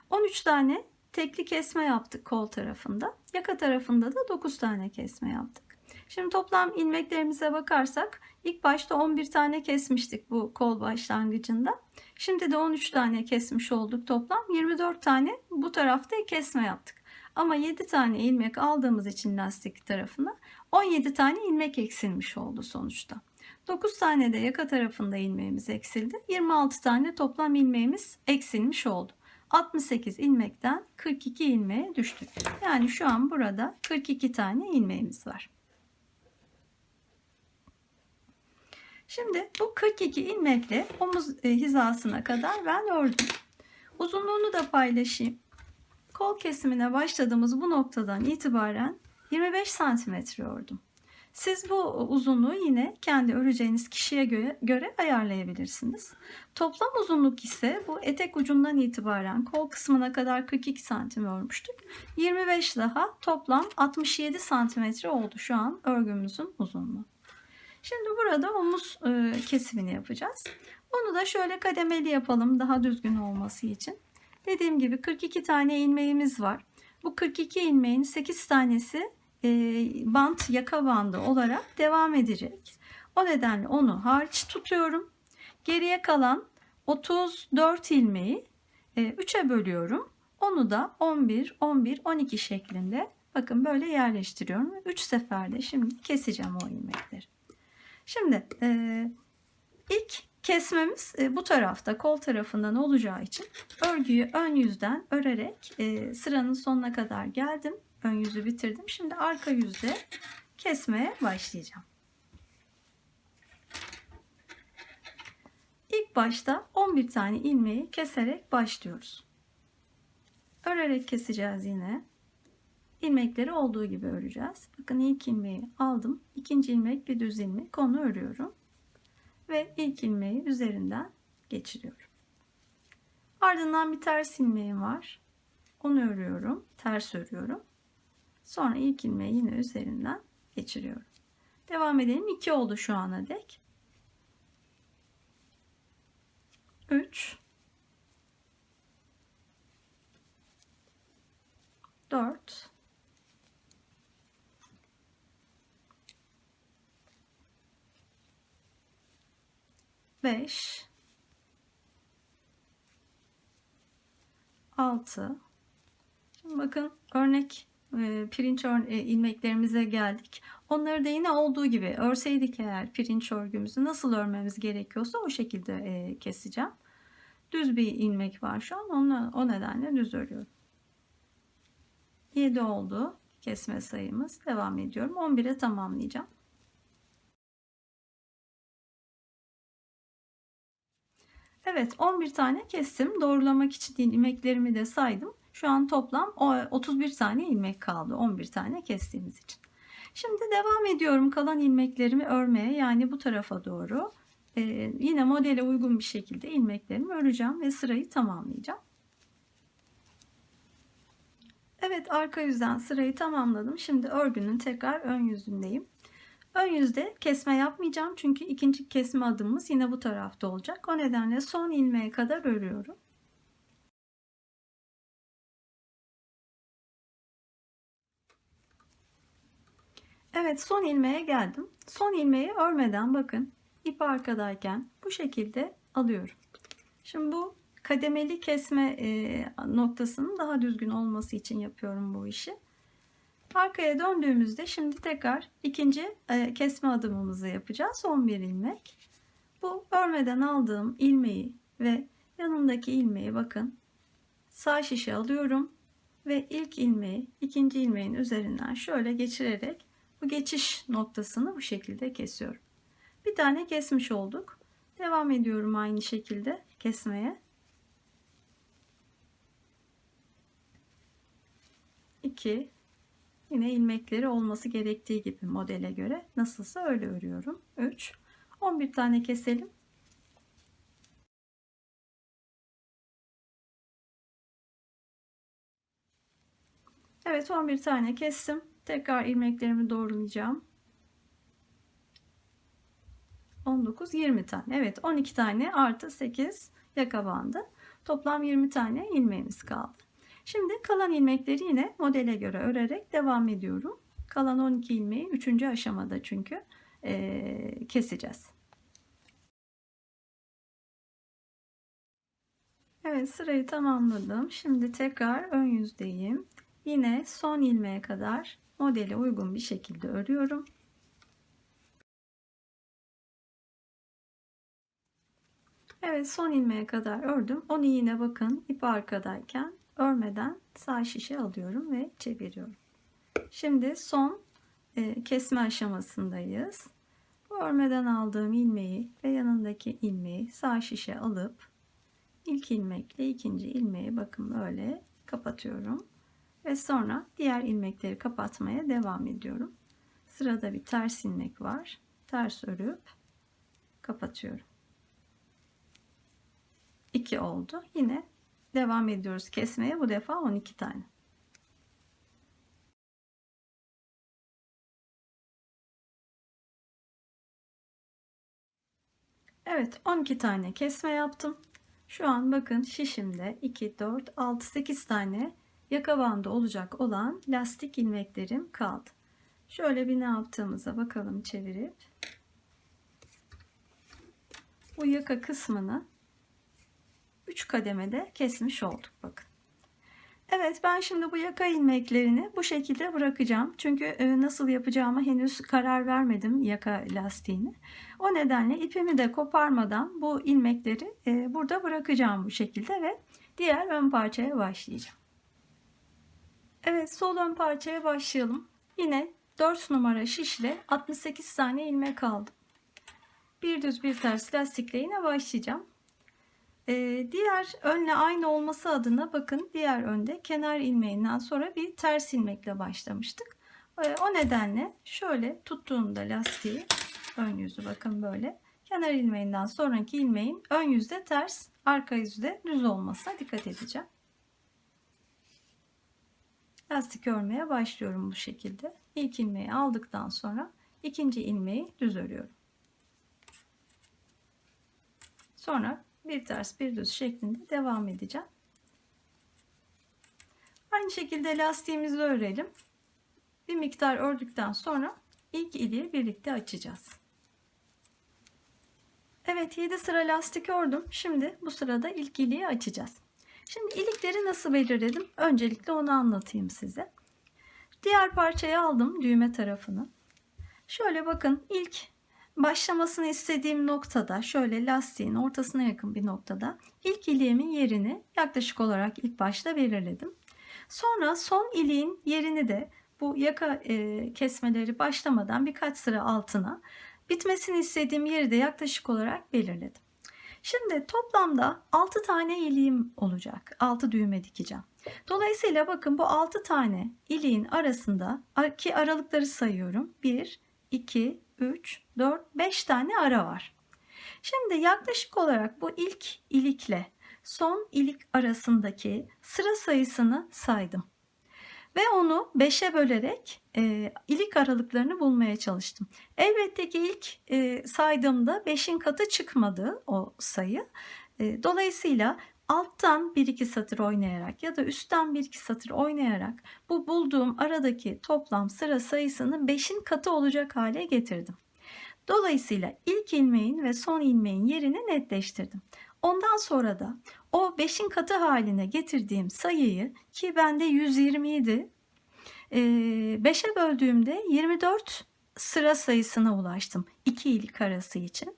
13 tane tekli kesme yaptık kol tarafında. Yaka tarafında da 9 tane kesme yaptık. Şimdi toplam ilmeklerimize bakarsak ilk başta 11 tane kesmiştik bu kol başlangıcında. Şimdi de 13 tane kesmiş olduk toplam. 24 tane bu tarafta kesme yaptık. Ama 7 tane ilmek aldığımız için lastik tarafına 17 tane ilmek eksilmiş oldu sonuçta. 9 tane de yaka tarafında ilmeğimiz eksildi. 26 tane toplam ilmeğimiz eksilmiş oldu. 68 ilmekten 42 ilmeğe düştük. Yani şu an burada 42 tane ilmeğimiz var. Şimdi bu 42 ilmekle omuz hizasına kadar ben ördüm. Uzunluğunu da paylaşayım. Kol kesimine başladığımız bu noktadan itibaren 25 santimetre ördüm. Siz bu uzunluğu yine kendi öreceğiniz kişiye göre ayarlayabilirsiniz. Toplam uzunluk ise bu etek ucundan itibaren kol kısmına kadar 42 santim örmüştük. 25 daha toplam 67 santimetre oldu şu an örgümüzün uzunluğu. Şimdi burada omuz kesimini yapacağız. Onu da şöyle kademeli yapalım daha düzgün olması için. Dediğim gibi 42 tane ilmeğimiz var. Bu 42 ilmeğin 8 tanesi bant yaka bandı olarak devam edecek. O nedenle onu hariç tutuyorum. Geriye kalan 34 ilmeği 3'e bölüyorum. Onu da 11, 11, 12 şeklinde bakın böyle yerleştiriyorum. 3 seferde şimdi keseceğim o ilmekleri. Şimdi ilk kesmemiz bu tarafta kol tarafından olacağı için örgüyü ön yüzden örerek sıranın sonuna kadar geldim. Ön yüzü bitirdim. Şimdi arka yüzde kesmeye başlayacağım. İlk başta 11 tane ilmeği keserek başlıyoruz. Örerek keseceğiz yine. İlmekleri olduğu gibi öreceğiz. Bakın ilk ilmeği aldım. İkinci ilmek bir düz ilmek, onu örüyorum. Ve ilk ilmeği üzerinden geçiriyorum. Ardından bir ters ilmeğim var. Onu örüyorum. Ters örüyorum. Sonra ilk ilmeği yine üzerinden geçiriyorum. Devam edelim. 2 oldu şu ana dek. 3 4 5 6. Şimdi bakın örnek pirinç ilmeklerimize geldik. Onları da yine olduğu gibi örseydik eğer pirinç örgümüzü nasıl örmemiz gerekiyorsa o şekilde keseceğim. Düz bir ilmek var şu an. O nedenle düz örüyorum. 7 oldu kesme sayımız. Devam ediyorum. 11'e tamamlayacağım. Evet, 11 tane kestim. Doğrulamak için ilmeklerimi de saydım. Şu an toplam 31 tane ilmek kaldı. 11 tane kestiğimiz için. Şimdi devam ediyorum kalan ilmeklerimi örmeye. Yani bu tarafa doğru. Yine modele uygun bir şekilde ilmeklerimi öreceğim ve sırayı tamamlayacağım. Evet, arka yüzden sırayı tamamladım. Şimdi örgünün tekrar ön yüzündeyim. Ön yüzde kesme yapmayacağım çünkü ikinci kesme adımımız yine bu tarafta olacak. O nedenle son ilmeğe kadar örüyorum. Evet, son ilmeğe geldim. Son ilmeği örmeden bakın ip arkadayken bu şekilde alıyorum. Şimdi bu kademeli kesme noktasının daha düzgün olması için yapıyorum bu işi. Arkaya döndüğümüzde şimdi tekrar ikinci kesme adımımızı yapacağız. 11 ilmek. Bu örmeden aldığım ilmeği ve yanındaki ilmeği bakın sağ şişe alıyorum ve ilk ilmeği ikinci ilmeğin üzerinden şöyle geçirerek bu geçiş noktasını bu şekilde kesiyorum. Bir tane kesmiş olduk. Devam ediyorum aynı şekilde kesmeye. 2 yine ilmekleri olması gerektiği gibi modele göre nasılsa öyle örüyorum. 3 11 tane keselim. Evet, 11 tane kestim. Tekrar ilmeklerimi doğrulayacağım. 19 20 tane. Evet, 12 tane artı 8 yaka bandı. Toplam 20 tane ilmeğimiz kaldı. Şimdi kalan ilmekleri yine modele göre örerek devam ediyorum. Kalan 12 ilmeği 3. aşamada çünkü keseceğiz. Evet, sırayı tamamladım. Şimdi tekrar ön yüzdeyim. Yine son ilmeğe kadar modele uygun bir şekilde örüyorum. Evet, son ilmeğe kadar ördüm. Onu yine bakın ip arkadayken örmeden sağ şişe alıyorum ve çeviriyorum. Şimdi son kesme aşamasındayız. Bu örmeden aldığım ilmeği ve yanındaki ilmeği sağ şişe alıp ilk ilmekle ikinci ilmeği bakın böyle kapatıyorum. Ve sonra diğer ilmekleri kapatmaya devam ediyorum. Sırada bir ters ilmek var. Ters örüp kapatıyorum. 2 oldu. Yine devam ediyoruz kesmeye. Bu defa 12 tane. Evet, 12 tane kesme yaptım. Şu an bakın şişimde 2 4 6 8 tane yaka bandı olacak olan lastik ilmeklerim kaldı. Şöyle bir ne yaptığımıza bakalım çevirip. Bu yaka kısmını 3 kademede kesmiş olduk bakın. Evet, ben şimdi bu yaka ilmeklerini bu şekilde bırakacağım. Çünkü nasıl yapacağımı henüz karar vermedim yaka lastiğini. O nedenle ipimi de koparmadan bu ilmekleri burada bırakacağım bu şekilde ve diğer ön parçaya başlayacağım. Evet, sol ön parçaya başlayalım. Yine 4 numara şişle 68 tane ilmek aldım. Bir düz bir ters lastikle yine başlayacağım. Diğer önle aynı olması adına bakın diğer önde kenar ilmeğinden sonra bir ters ilmekle başlamıştık. O nedenle şöyle tuttuğumda lastiği ön yüzü bakın böyle kenar ilmeğinden sonraki ilmeğin ön yüzde ters arka yüzde düz olmasına dikkat edeceğim. Lastik örmeye başlıyorum bu şekilde. İlk ilmeği aldıktan sonra ikinci ilmeği düz örüyorum. Sonra bir ters bir düz şeklinde devam edeceğim. Aynı şekilde lastiğimizi örelim. Bir miktar ördükten sonra ilk iliği birlikte açacağız. Evet, 7 sıra lastik ördüm. Şimdi bu sırada ilk iliği açacağız. Şimdi ilikleri nasıl belirledim? Öncelikle onu anlatayım size. Diğer parçayı aldım, düğme tarafını. Şöyle bakın, ilk başlamasını istediğim noktada, şöyle lastiğin ortasına yakın bir noktada ilk iliğimin yerini yaklaşık olarak ilk başta belirledim. Sonra son iliğin yerini de bu yaka kesmeleri başlamadan birkaç sıra altına, bitmesini istediğim yeri de yaklaşık olarak belirledim. Şimdi toplamda 6 tane iliğim olacak. 6 düğme dikeceğim. Dolayısıyla bakın, bu 6 tane iliğin arasında ki aralıkları sayıyorum. 1, 2, 3, 4, 5 tane ara var. Şimdi yaklaşık olarak bu ilk ilikle son ilik arasındaki sıra sayısını saydım. Ve onu 5'e bölerek ilik aralıklarını bulmaya çalıştım. Elbette ki ilk saydığımda 5'in katı çıkmadı o sayı. Dolayısıyla alttan 1-2 satır oynayarak ya da üstten 1-2 satır oynayarak bu bulduğum aradaki toplam sıra sayısını 5'in katı olacak hale getirdim. Dolayısıyla ilk ilmeğin ve son ilmeğin yerini netleştirdim. Ondan sonra da o 5'in katı haline getirdiğim sayıyı, ki bende 120 idi, 5'e böldüğümde 24 sıra sayısına ulaştım 2 ilik arası için.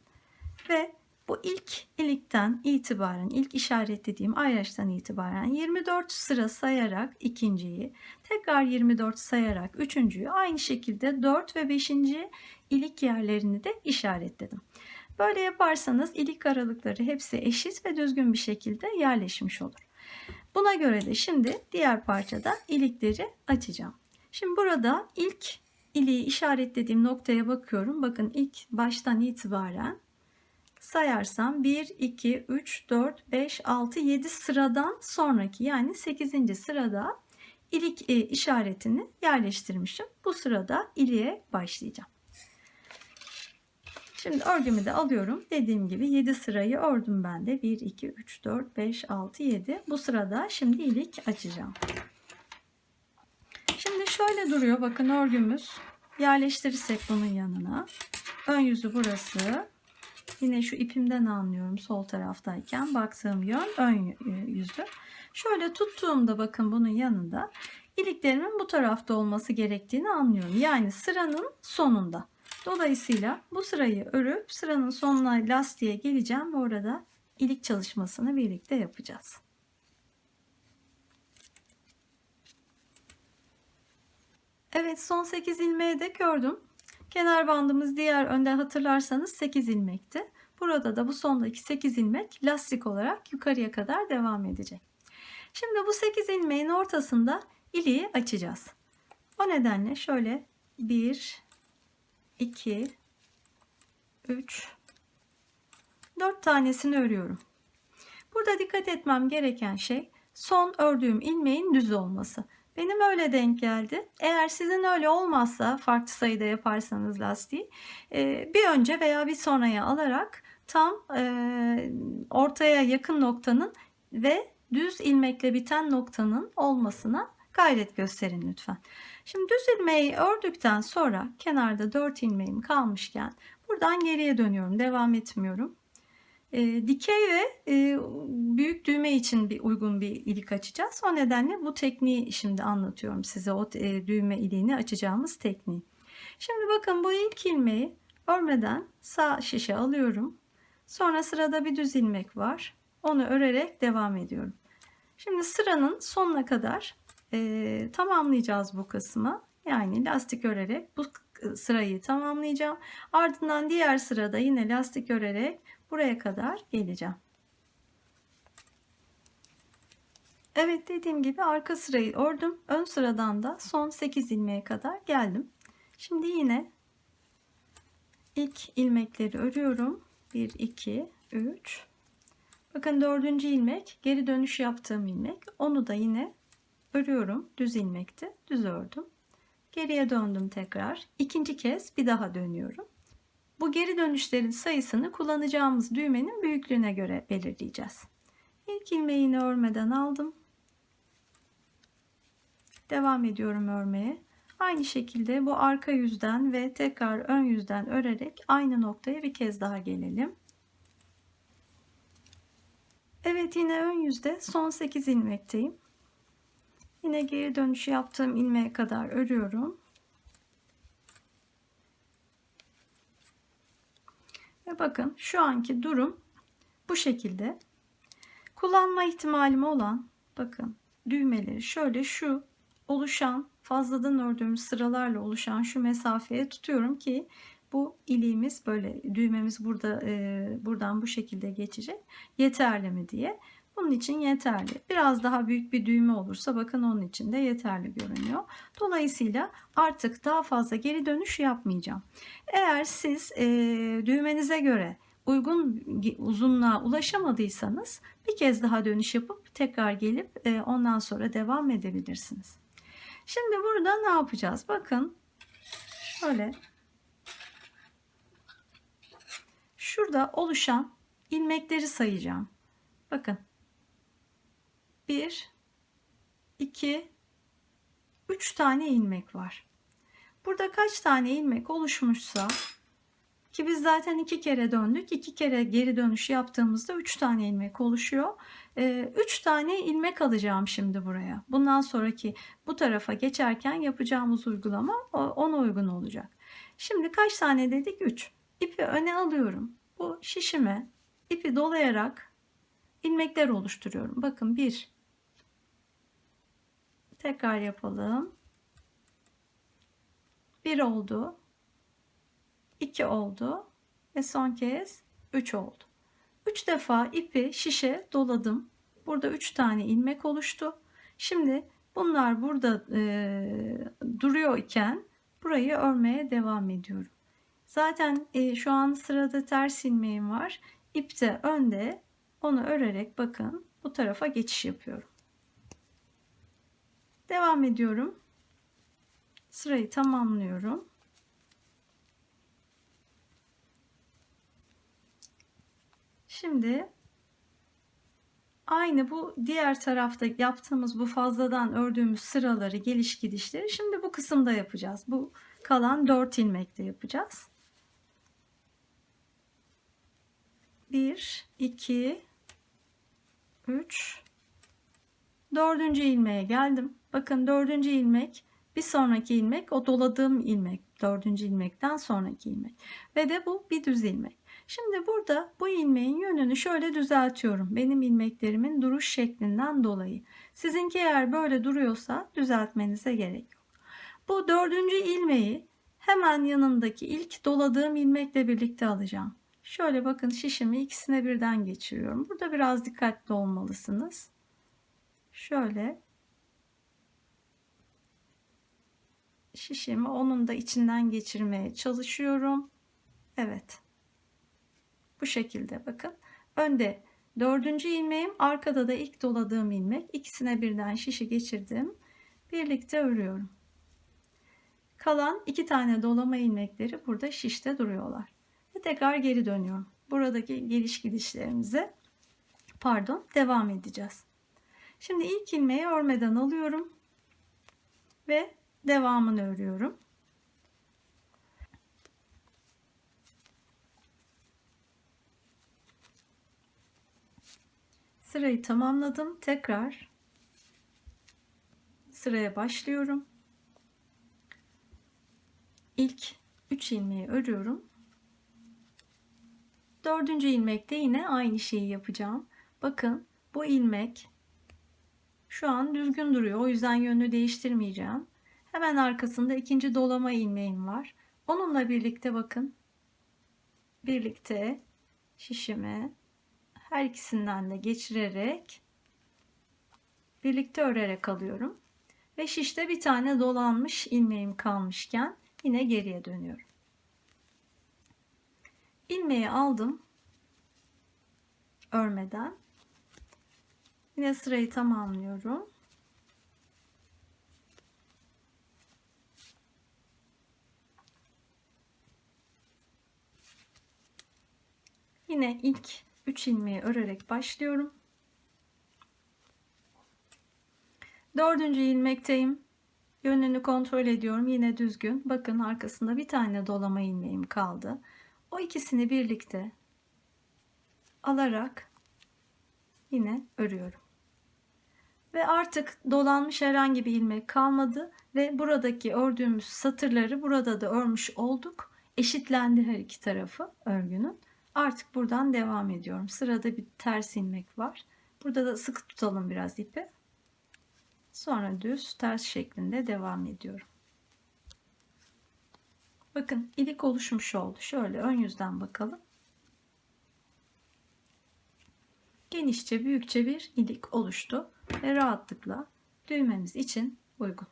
Ve bu ilk ilikten itibaren, ilk işaretlediğim ayraçtan itibaren 24 sıra sayarak ikinciyi, tekrar 24 sayarak üçüncüyü, aynı şekilde 4 ve 5. ilik yerlerini de işaretledim. Böyle yaparsanız ilik aralıkları hepsi eşit ve düzgün bir şekilde yerleşmiş olur. Buna göre de şimdi diğer parçada ilikleri açacağım. Şimdi burada ilk iliği işaretlediğim noktaya bakıyorum. Bakın, ilk baştan itibaren sayarsam 1, 2, 3, 4, 5, 6, 7 sıradan sonraki, yani 8. sırada ilik işaretini yerleştirmişim. Bu sırada iliğe başlayacağım. Şimdi örgümü de alıyorum. Dediğim gibi 7 sırayı ördüm ben de. 1, 2, 3, 4, 5, 6, 7. Bu sırada şimdi ilik açacağım. Şimdi şöyle duruyor. Bakın, örgümüz. Yerleştirirsek bunun yanına. Ön yüzü burası. Yine şu ipimden anlıyorum sol taraftayken. Baktığım yön ön yüzü. Şöyle tuttuğumda bakın, bunun yanında iliklerimin bu tarafta olması gerektiğini anlıyorum. Yani sıranın sonunda. Dolayısıyla bu sırayı örüp sıranın sonuna lastiğe geleceğim ve orada ilik çalışmasını birlikte yapacağız. Evet, son 8 ilmeği de ördüm. Kenar bandımız diğer önden hatırlarsanız 8 ilmekti. Burada da bu sondaki 8 ilmek lastik olarak yukarıya kadar devam edecek. Şimdi bu 8 ilmeğin ortasında iliği açacağız. O nedenle şöyle 1, 2, 3, 4 tanesini örüyorum. Burada dikkat etmem gereken şey, son ördüğüm ilmeğin düz olması. Benim öyle denk geldi. Eğer sizin öyle olmazsa, farklı sayıda yaparsanız lastiği bir önce veya bir sonraya alarak tam ortaya yakın noktanın ve düz ilmekle biten noktanın olmasına gayret gösterin lütfen. Şimdi düz ilmeği ördükten sonra kenarda 4 ilmeğim kalmışken buradan geriye dönüyorum. Devam etmiyorum. Dikey ve büyük düğme için uygun bir ilik açacağız. O nedenle bu tekniği şimdi anlatıyorum size. O düğme iliğini açacağımız tekniği. Şimdi bakın, bu ilk ilmeği örmeden sağ şişe alıyorum. Sonra sırada bir düz ilmek var. Onu örerek devam ediyorum. Şimdi sıranın sonuna kadar tamamlayacağız bu kısmı. Yani lastik örerek bu sırayı tamamlayacağım. Ardından diğer sırada yine lastik örerek buraya kadar geleceğim. Evet, dediğim gibi arka sırayı ördüm. Ön sıradan da son 8 ilmeğe kadar geldim. Şimdi yine ilk ilmekleri örüyorum. 1, 2, 3. Bakın, 4. ilmek geri dönüş yaptığım ilmek. Onu da yine örüyorum. Düz ilmekti. Düz ördüm. Geriye döndüm tekrar. İkinci kez bir daha dönüyorum. Bu geri dönüşlerin sayısını kullanacağımız düğmenin büyüklüğüne göre belirleyeceğiz. İlk ilmeği yine örmeden aldım. Devam ediyorum örmeye. Aynı şekilde bu arka yüzden ve tekrar ön yüzden örerek aynı noktaya bir kez daha gelelim. Evet, yine ön yüzde son 8 ilmekteyim. Yine geri dönüşü yaptığım ilmeğe kadar örüyorum. Ve bakın şu anki durum bu şekilde. Kullanma ihtimalim olan, bakın, düğmeleri şöyle şu oluşan fazladan ördüğümüz sıralarla oluşan şu mesafeye tutuyorum ki bu iliğimiz, böyle düğmemiz burada buradan bu şekilde geçecek, yeterli mi diye. Bunun için yeterli. Biraz daha büyük bir düğme olursa bakın onun için de yeterli görünüyor. Dolayısıyla artık daha fazla geri dönüş yapmayacağım. Eğer siz düğmenize göre uygun uzunluğa ulaşamadıysanız bir kez daha dönüş yapıp tekrar gelip ondan sonra devam edebilirsiniz. Şimdi burada ne yapacağız? Bakın şöyle, şurada oluşan ilmekleri sayacağım. Bakın 1, 2, 3 tane ilmek var. Burada kaç tane ilmek oluşmuşsa, ki biz zaten 2 kere döndük, 2 kere geri dönüş yaptığımızda 3 tane ilmek oluşuyor. 3 tane ilmek alacağım şimdi buraya. Bundan sonraki bu tarafa geçerken yapacağımız uygulama ona uygun olacak. Şimdi kaç tane dedik? 3. İpi öne alıyorum. Bu şişime ipi dolayarak ilmekler oluşturuyorum. Bakın 1. Tekrar yapalım. 1 oldu. 2 oldu ve son kez 3 oldu. 3 defa ipi şişe doladım. Burada 3 tane ilmek oluştu. Şimdi bunlar burada duruyor iken burayı örmeye devam ediyorum. Zaten şu an sırada ters ilmeğim var. İp de önde. Onu örerek bakın bu tarafa geçiş yapıyorum. Devam ediyorum. Sırayı tamamlıyorum. Şimdi aynı bu diğer tarafta yaptığımız bu fazladan ördüğümüz sıraları, geliş gidişleri şimdi bu kısımda yapacağız. Bu kalan 4 ilmekte yapacağız. 1, 2, 3, 4. ilmeğe geldim. Bakın 4. ilmek, bir sonraki ilmek o doladığım ilmek, 4. ilmekten sonraki ilmek ve de bu bir düz ilmek. Şimdi burada bu ilmeğin yönünü şöyle düzeltiyorum. Benim ilmeklerimin duruş şeklinden dolayı. Sizinki eğer böyle duruyorsa düzeltmenize gerek yok. Bu 4. ilmeği hemen yanındaki ilk doladığım ilmekle birlikte alacağım. Şöyle bakın şişimi ikisine birden geçiriyorum. Burada biraz dikkatli olmalısınız. Şöyle şişimi onun da içinden geçirmeye çalışıyorum. Evet. Bu şekilde bakın. Önde 4. ilmeğim, arkada da ilk doladığım ilmek. İkisine birden şişi geçirdim. Birlikte örüyorum. Kalan 2 tane dolama ilmekleri burada şişte duruyorlar. Ve tekrar geri dönüyorum. Buradaki geliş gidişlerimize devam edeceğiz. Şimdi ilk ilmeği örmeden alıyorum ve devamını örüyorum. Sırayı tamamladım. Tekrar sıraya başlıyorum. İlk 3 ilmeği örüyorum. 4. ilmekte yine aynı şeyi yapacağım. Bakın bu ilmek şu an düzgün duruyor. O yüzden yönünü değiştirmeyeceğim. Hemen arkasında ikinci dolama ilmeğim var. Onunla birlikte bakın. Birlikte şişimi her ikisinden de geçirerek birlikte örerek alıyorum. Ve şişte bir tane dolanmış ilmeğim kalmışken yine geriye dönüyorum. İlmeği aldım örmeden. Yine sırayı tamamlıyorum. Yine ilk 3 ilmeği örerek başlıyorum. 4. ilmekteyim. Yönünü kontrol ediyorum. Yine düzgün. Bakın arkasında bir tane dolama ilmeğim kaldı. O ikisini birlikte alarak yine örüyorum. Ve artık dolanmış herhangi bir ilmek kalmadı ve buradaki ördüğümüz satırları burada da örmüş olduk. Eşitlendi her iki tarafı örgünün. Artık buradan devam ediyorum. Sırada bir ters ilmek var. Burada da sıkı tutalım biraz ipi. Sonra düz ters şeklinde devam ediyorum. Bakın ilik oluşmuş oldu. Şöyle ön yüzden bakalım. Genişçe büyükçe bir ilik oluştu ve rahatlıkla düğmemiz için uygun.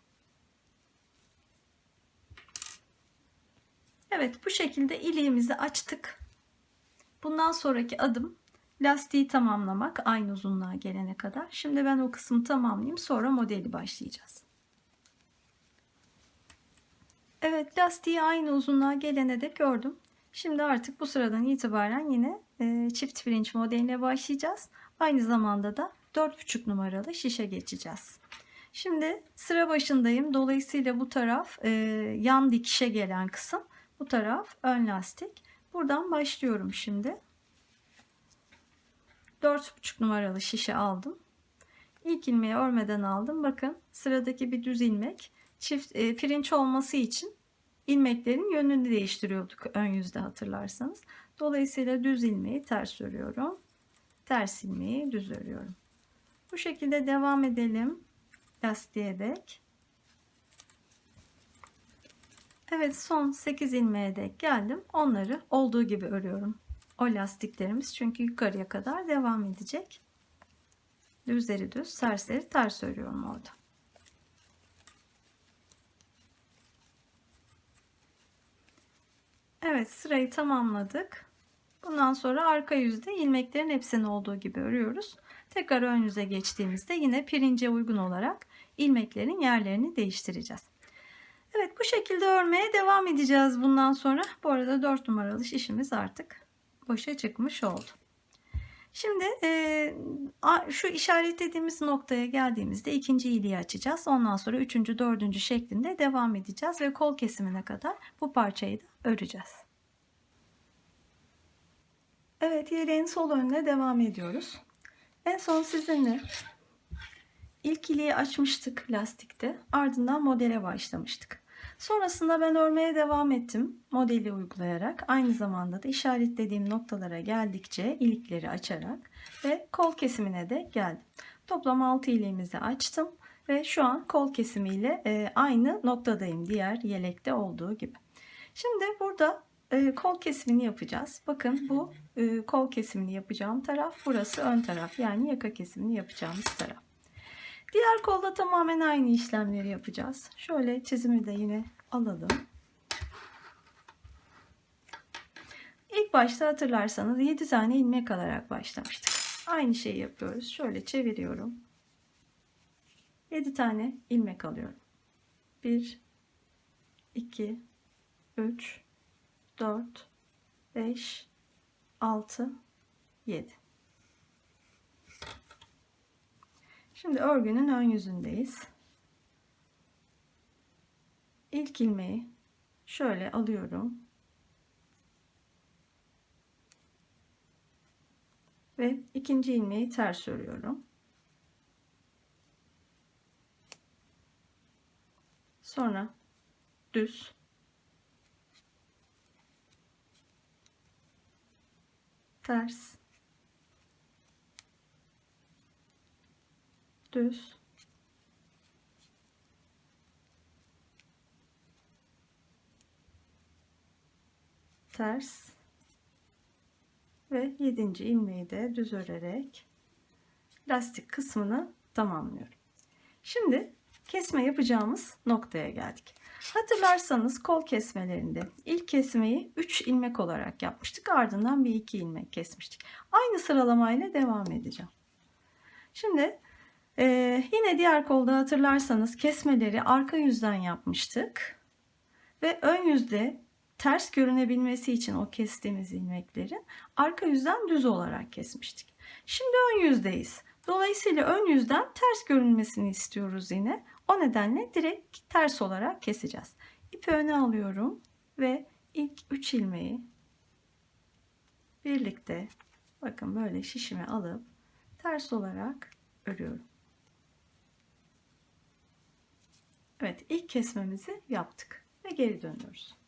Evet, bu şekilde iliğimizi açtık. Bundan sonraki adım lastiği tamamlamak, aynı uzunluğa gelene kadar. Şimdi ben o kısmı tamamlayayım, sonra modeli başlayacağız. Evet, lastiği aynı uzunluğa gelene dek ördüm. Şimdi artık bu sıradan itibaren yine çift pirinç modeline başlayacağız. Aynı zamanda da 4,5 numaralı şişe geçeceğiz. Şimdi sıra başındayım. Dolayısıyla bu taraf yan dikişe gelen kısım. Bu taraf ön lastik. Buradan başlıyorum şimdi. 4,5 numaralı şişe aldım. İlk ilmeği örmeden aldım. Bakın sıradaki bir düz ilmek. Çift pirinç olması için ilmeklerin yönünü değiştiriyorduk ön yüzde, hatırlarsanız. Dolayısıyla düz ilmeği ters örüyorum. Ters ilmeği düz örüyorum. Bu şekilde devam edelim lastiğe dek. Evet, son 8 ilmeğe dek geldim. Onları olduğu gibi örüyorum. O lastiklerimiz çünkü yukarıya kadar devam edecek. Düzleri düz, tersleri ters örüyorum orada. Evet, sırayı tamamladık. Bundan sonra arka yüzde ilmeklerin hepsini olduğu gibi örüyoruz. Tekrar ön yüze geçtiğimizde yine pirince uygun olarak ilmeklerin yerlerini değiştireceğiz. Evet, bu şekilde örmeye devam edeceğiz bundan sonra. Bu arada 4 numaralı şişimiz artık boşa çıkmış oldu. Şimdi şu işaretlediğimiz noktaya geldiğimizde ikinci iliği açacağız. Ondan sonra 3. 4. şeklinde devam edeceğiz ve kol kesimine kadar bu parçayı da öreceğiz. Evet, yeleğin sol önüne devam ediyoruz. En son sizinle ilk iliği açmıştık lastikte. Ardından modele başlamıştık. Sonrasında ben örmeye devam ettim modeli uygulayarak. Aynı zamanda da işaretlediğim noktalara geldikçe ilikleri açarak ve kol kesimine de geldim. Toplam 6 iliğimizi açtım ve şu an kol kesimiyle aynı noktadayım diğer yelekte olduğu gibi. Şimdi burada kol kesimini yapacağız. Bakın bu kol kesimini yapacağım taraf, burası ön taraf, yani yaka kesimini yapacağımız taraf. Diğer kolda tamamen aynı işlemleri yapacağız. Şöyle çizimi de yine alalım. İlk başta hatırlarsanız 7 tane ilmek alarak başlamıştık. Aynı şeyi yapıyoruz. Şöyle çeviriyorum. 7 tane ilmek alıyorum. 1, 2, 3, 4, 5, 6, 7. Şimdi örgünün ön yüzündeyiz. İlk ilmeği şöyle alıyorum. Ve ikinci ilmeği ters örüyorum. Sonra düz. Ters. Düz. Ters ve 7. ilmeği de düz örerek lastik kısmını tamamlıyorum. Şimdi kesme yapacağımız noktaya geldik. Hatırlarsanız kol kesmelerinde ilk kesmeyi 3 ilmek olarak yapmıştık. Ardından bir 2 ilmek kesmiştik. Aynı sıralamayla devam edeceğim. Şimdi yine diğer kolda hatırlarsanız kesmeleri arka yüzden yapmıştık. Ve ön yüzde ters görünebilmesi için o kestiğimiz ilmekleri arka yüzden düz olarak kesmiştik. Şimdi ön yüzdeyiz. Dolayısıyla ön yüzden ters görünmesini istiyoruz yine. O nedenle direkt ters olarak keseceğiz. İpi öne alıyorum ve ilk 3 ilmeği birlikte bakın böyle şişime alıp ters olarak örüyorum. Evet, ilk kesmemizi yaptık ve geri dönüyoruz.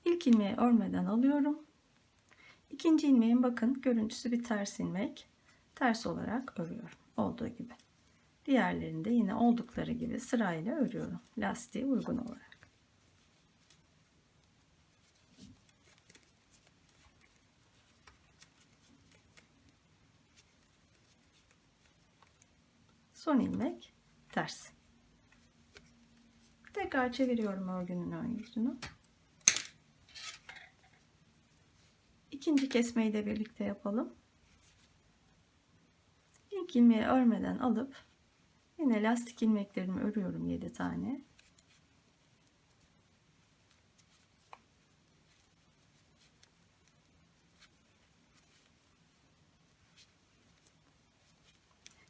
İlk ilmeği örmeden alıyorum. İkinci ilmeğin bakın görüntüsü bir ters ilmek. Ters olarak örüyorum. Olduğu gibi. Diğerlerini de yine oldukları gibi sırayla örüyorum. Lastiğe uygun olarak. Son ilmek ters. Tekrar çeviriyorum örgünün ön yüzünü. İkinci kesmeyi de birlikte yapalım. İlk ilmeği örmeden alıp yine lastik ilmeklerimi örüyorum 7 tane.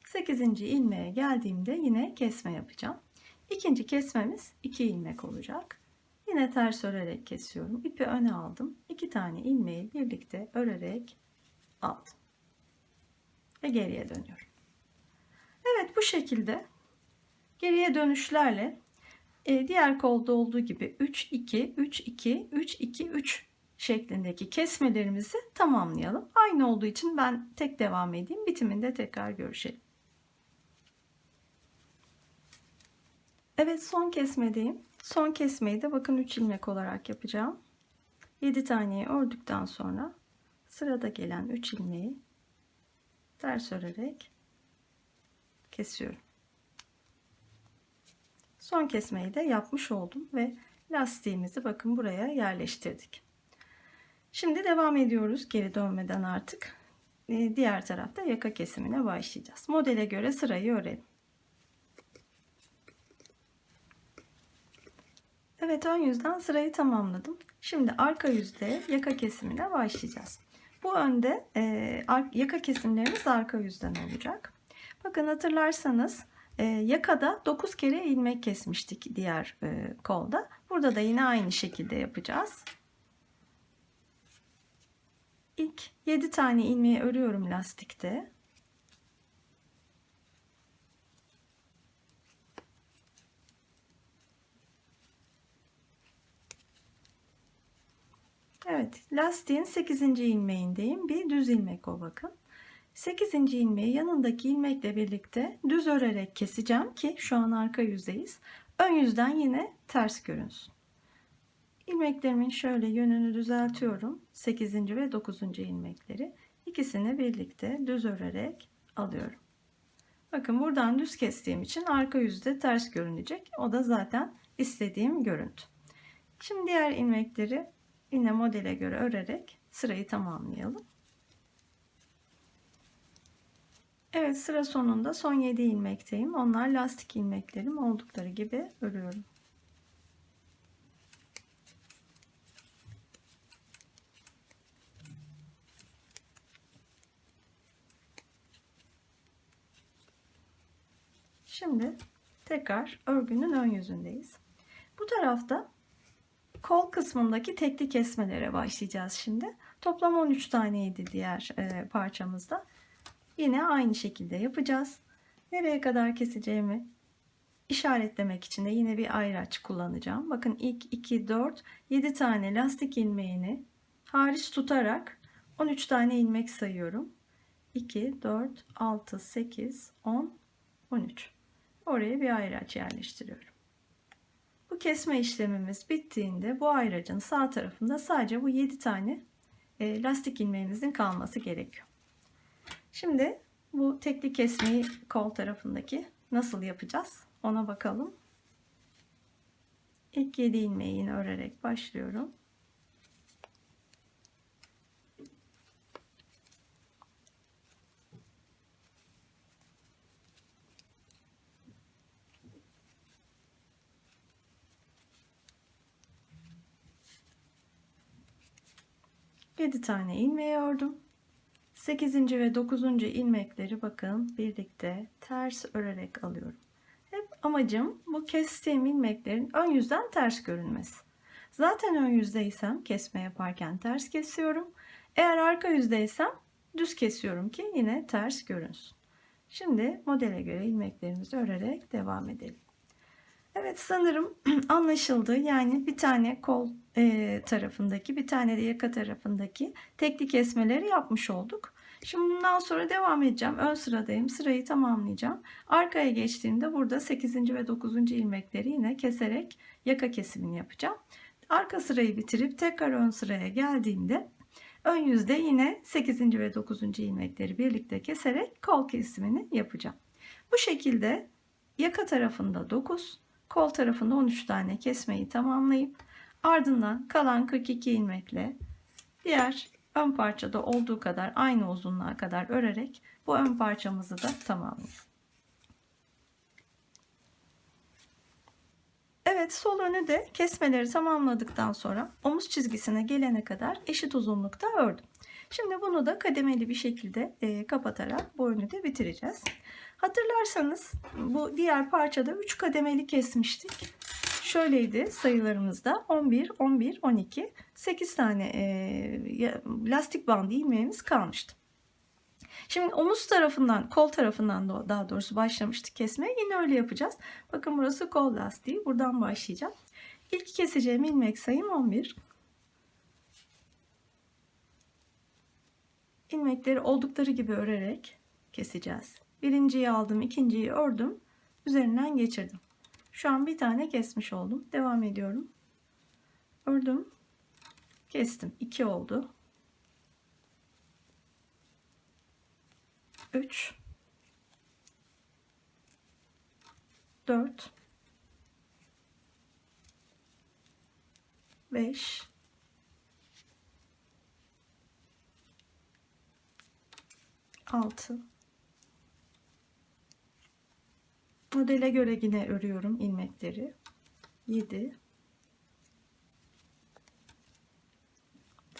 Sekizinci ilmeğe geldiğimde yine kesme yapacağım. İkinci kesmemiz 2 ilmek olacak. Yine ters örerek kesiyorum. İpi öne aldım. 2 tane ilmeği birlikte örerek aldım. Ve geriye dönüyorum. Evet, bu şekilde geriye dönüşlerle diğer kolda olduğu gibi 3 2 3 2 3 2 3 şeklindeki kesmelerimizi tamamlayalım. Aynı olduğu için ben tek devam edeyim. Bitiminde tekrar görüşelim. Evet, son kesmedeyim. Son kesmeyi de bakın 3 ilmek olarak yapacağım. 7 taneyi ördükten sonra sırada gelen 3 ilmeği ters örerek kesiyorum. Son kesmeyi de yapmış oldum ve lastiğimizi bakın buraya yerleştirdik. Şimdi devam ediyoruz geri dönmeden artık. Diğer tarafta yaka kesimine başlayacağız. Modele göre sırayı örelim. Evet, ön yüzden sırayı tamamladım. Şimdi arka yüzde yaka kesimine başlayacağız. Bu önde yaka kesimlerimiz arka yüzden olacak. Bakın hatırlarsanız yakada 9 kere ilmek kesmiştik diğer kolda. Burada da yine aynı şekilde yapacağız. İlk 7 tane ilmeği örüyorum lastikte. Evet, lastiğin 8. ilmeğindeyim. Bir düz ilmek o bakın. 8. ilmeği yanındaki ilmekle birlikte düz örerek keseceğim ki şu an arka yüzdeyiz. Ön yüzden yine ters görünsün. İlmeklerimin şöyle yönünü düzeltiyorum. 8. ve 9. ilmekleri. İkisini birlikte düz örerek alıyorum. Bakın buradan düz kestiğim için arka yüzde ters görünecek. O da zaten istediğim görüntü. Şimdi diğer ilmekleri yine modele göre örerek sırayı tamamlayalım. Evet, sıra sonunda son 7 ilmekteyim. Onlar lastik ilmeklerim oldukları gibi örüyorum. Şimdi tekrar örgünün ön yüzündeyiz. Bu tarafta kol kısmındaki tekli kesmelere başlayacağız şimdi. Toplam 13 taneydi diğer parçamızda. Yine aynı şekilde yapacağız. Nereye kadar keseceğimi işaretlemek için de yine bir ayraç kullanacağım. Bakın ilk 2, 4, 7 tane lastik ilmeğini hariç tutarak 13 tane ilmek sayıyorum. 2, 4, 6, 8, 10, 13. Oraya bir ayraç yerleştiriyorum. Bu kesme işlemimiz bittiğinde bu ayracın sağ tarafında sadece bu 7 tane lastik ilmeğimizin kalması gerekiyor. Şimdi bu tekli kesmeyi kol tarafındaki nasıl yapacağız ona bakalım. İlk 7 ilmeği yine örerek başlıyorum. 7 tane ilmeği ördüm. 8. ve 9. ilmekleri bakın birlikte ters örerek alıyorum. Hep amacım bu kestiğim ilmeklerin ön yüzden ters görünmesi. Zaten ön yüzdeysem kesme yaparken ters kesiyorum. Eğer arka yüzdeysem düz kesiyorum ki yine ters görünsün. Şimdi modele göre ilmeklerimizi örerek devam edelim. Evet, sanırım anlaşıldı. Yani bir tane kol tarafındaki, bir tane de yaka tarafındaki tekli kesmeleri yapmış olduk. Şimdi bundan sonra devam edeceğim. Ön sıradayım. Sırayı tamamlayacağım. Arkaya geçtiğimde burada 8. ve 9. ilmekleri yine keserek yaka kesimini yapacağım. Arka sırayı bitirip tekrar ön sıraya geldiğimde ön yüzde yine 8. ve 9. ilmekleri birlikte keserek kol kesimini yapacağım. Bu şekilde yaka tarafında 9, kol tarafında 13 tane kesmeyi tamamlayıp ardından kalan 42 ilmekle diğer ön parçada olduğu kadar aynı uzunluğa kadar örerek bu ön parçamızı da tamamlayalım. Evet, sol önü de kesmeleri tamamladıktan sonra omuz çizgisine gelene kadar eşit uzunlukta ördüm. Şimdi bunu da kademeli bir şekilde kapatarak bu önü de bitireceğiz. Hatırlarsanız bu diğer parçada 3 kademeli kesmiştik. Şöyleydi sayılarımızda: 11, 11, 12, 8 tane lastik bandı ilmeğimiz kalmıştı. Şimdi omuz tarafından, kol tarafından da daha doğrusu başlamıştık kesmeye. Yine öyle yapacağız. Bakın burası kol lastiği. Buradan başlayacağım. İlk keseceğim ilmek sayım 11. İlmekleri oldukları gibi örerek keseceğiz. Birinciyi aldım, ikinciyi ördüm, üzerinden geçirdim. Şu an bir tane kesmiş oldum. Devam ediyorum. Ördüm, kestim. 2 oldu. 3, 4, 5, 6. Modele göre yine örüyorum ilmekleri. 7,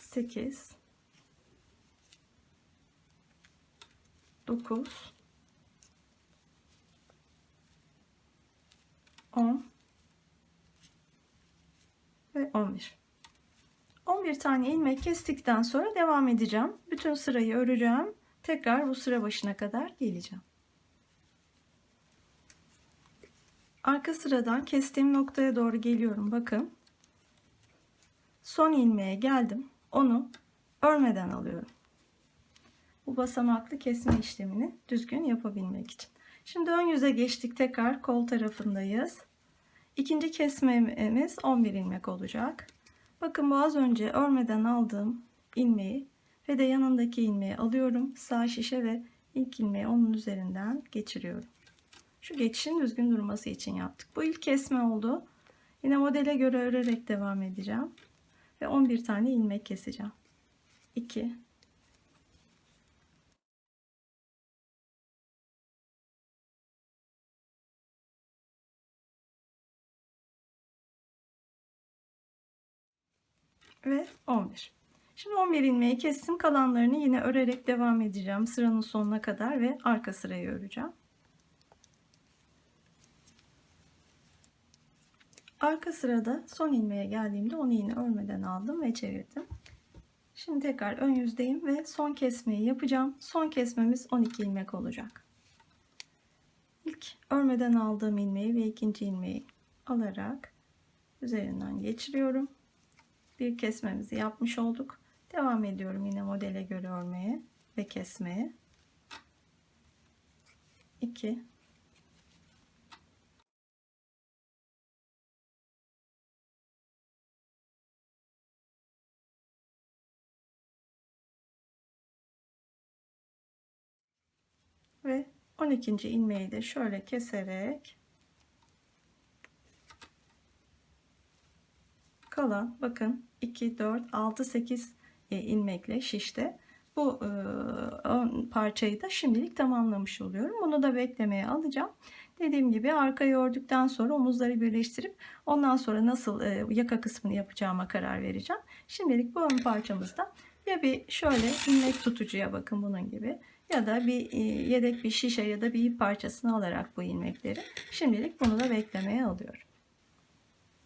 8, 9, 10 ve 11. 11 tane ilmek kestikten sonra devam edeceğim. Bütün sırayı öreceğim. Tekrar bu sıra başına kadar geleceğim. Arka sıradan kestiğim noktaya doğru geliyorum. Bakın. Son ilmeğe geldim. Onu örmeden alıyorum. Bu basamaklı kesme işlemini düzgün yapabilmek için. Şimdi ön yüze geçtik. Tekrar kol tarafındayız. İkinci kesmemiz 11 ilmek olacak. Bakın, bu az önce örmeden aldığım ilmeği ve de yanındaki ilmeği alıyorum. Sağ şişe ve ilk ilmeği onun üzerinden geçiriyorum. Şu geçişin düzgün durması için yaptık. Bu ilk kesme oldu. Yine modele göre örerek devam edeceğim. Ve 11 tane ilmek keseceğim. 2, ve 11. Şimdi 11 ilmeği kestim. Kalanlarını yine örerek devam edeceğim sıranın sonuna kadar ve arka sırayı öreceğim. Arka sırada son ilmeğe geldiğimde onu yine örmeden aldım ve çevirdim. Şimdi tekrar ön yüzdeyim ve son kesmeyi yapacağım. Son kesmemiz 12 ilmek olacak. İlk örmeden aldığım ilmeği ve ikinci ilmeği alarak üzerinden geçiriyorum. Bir kesmemizi yapmış olduk. Devam ediyorum yine modele göre örmeye ve kesmeye. 2, ve 12. ilmeği de şöyle keserek kalan, bakın, 2, 4, 6, 8 ilmekle şişte bu ön parçayı da şimdilik tamamlamış oluyorum. Bunu da beklemeye alacağım. Dediğim gibi arkayı ördükten sonra omuzları birleştirip ondan sonra nasıl yaka kısmını yapacağıma karar vereceğim. Şimdilik bu ön parçamızda Ya bir şöyle ilmek tutucuya bakın bunun gibi ya da bir yedek bir şişe ya da bir ip parçasını alarak bu ilmekleri şimdilik bunu da beklemeye alıyorum.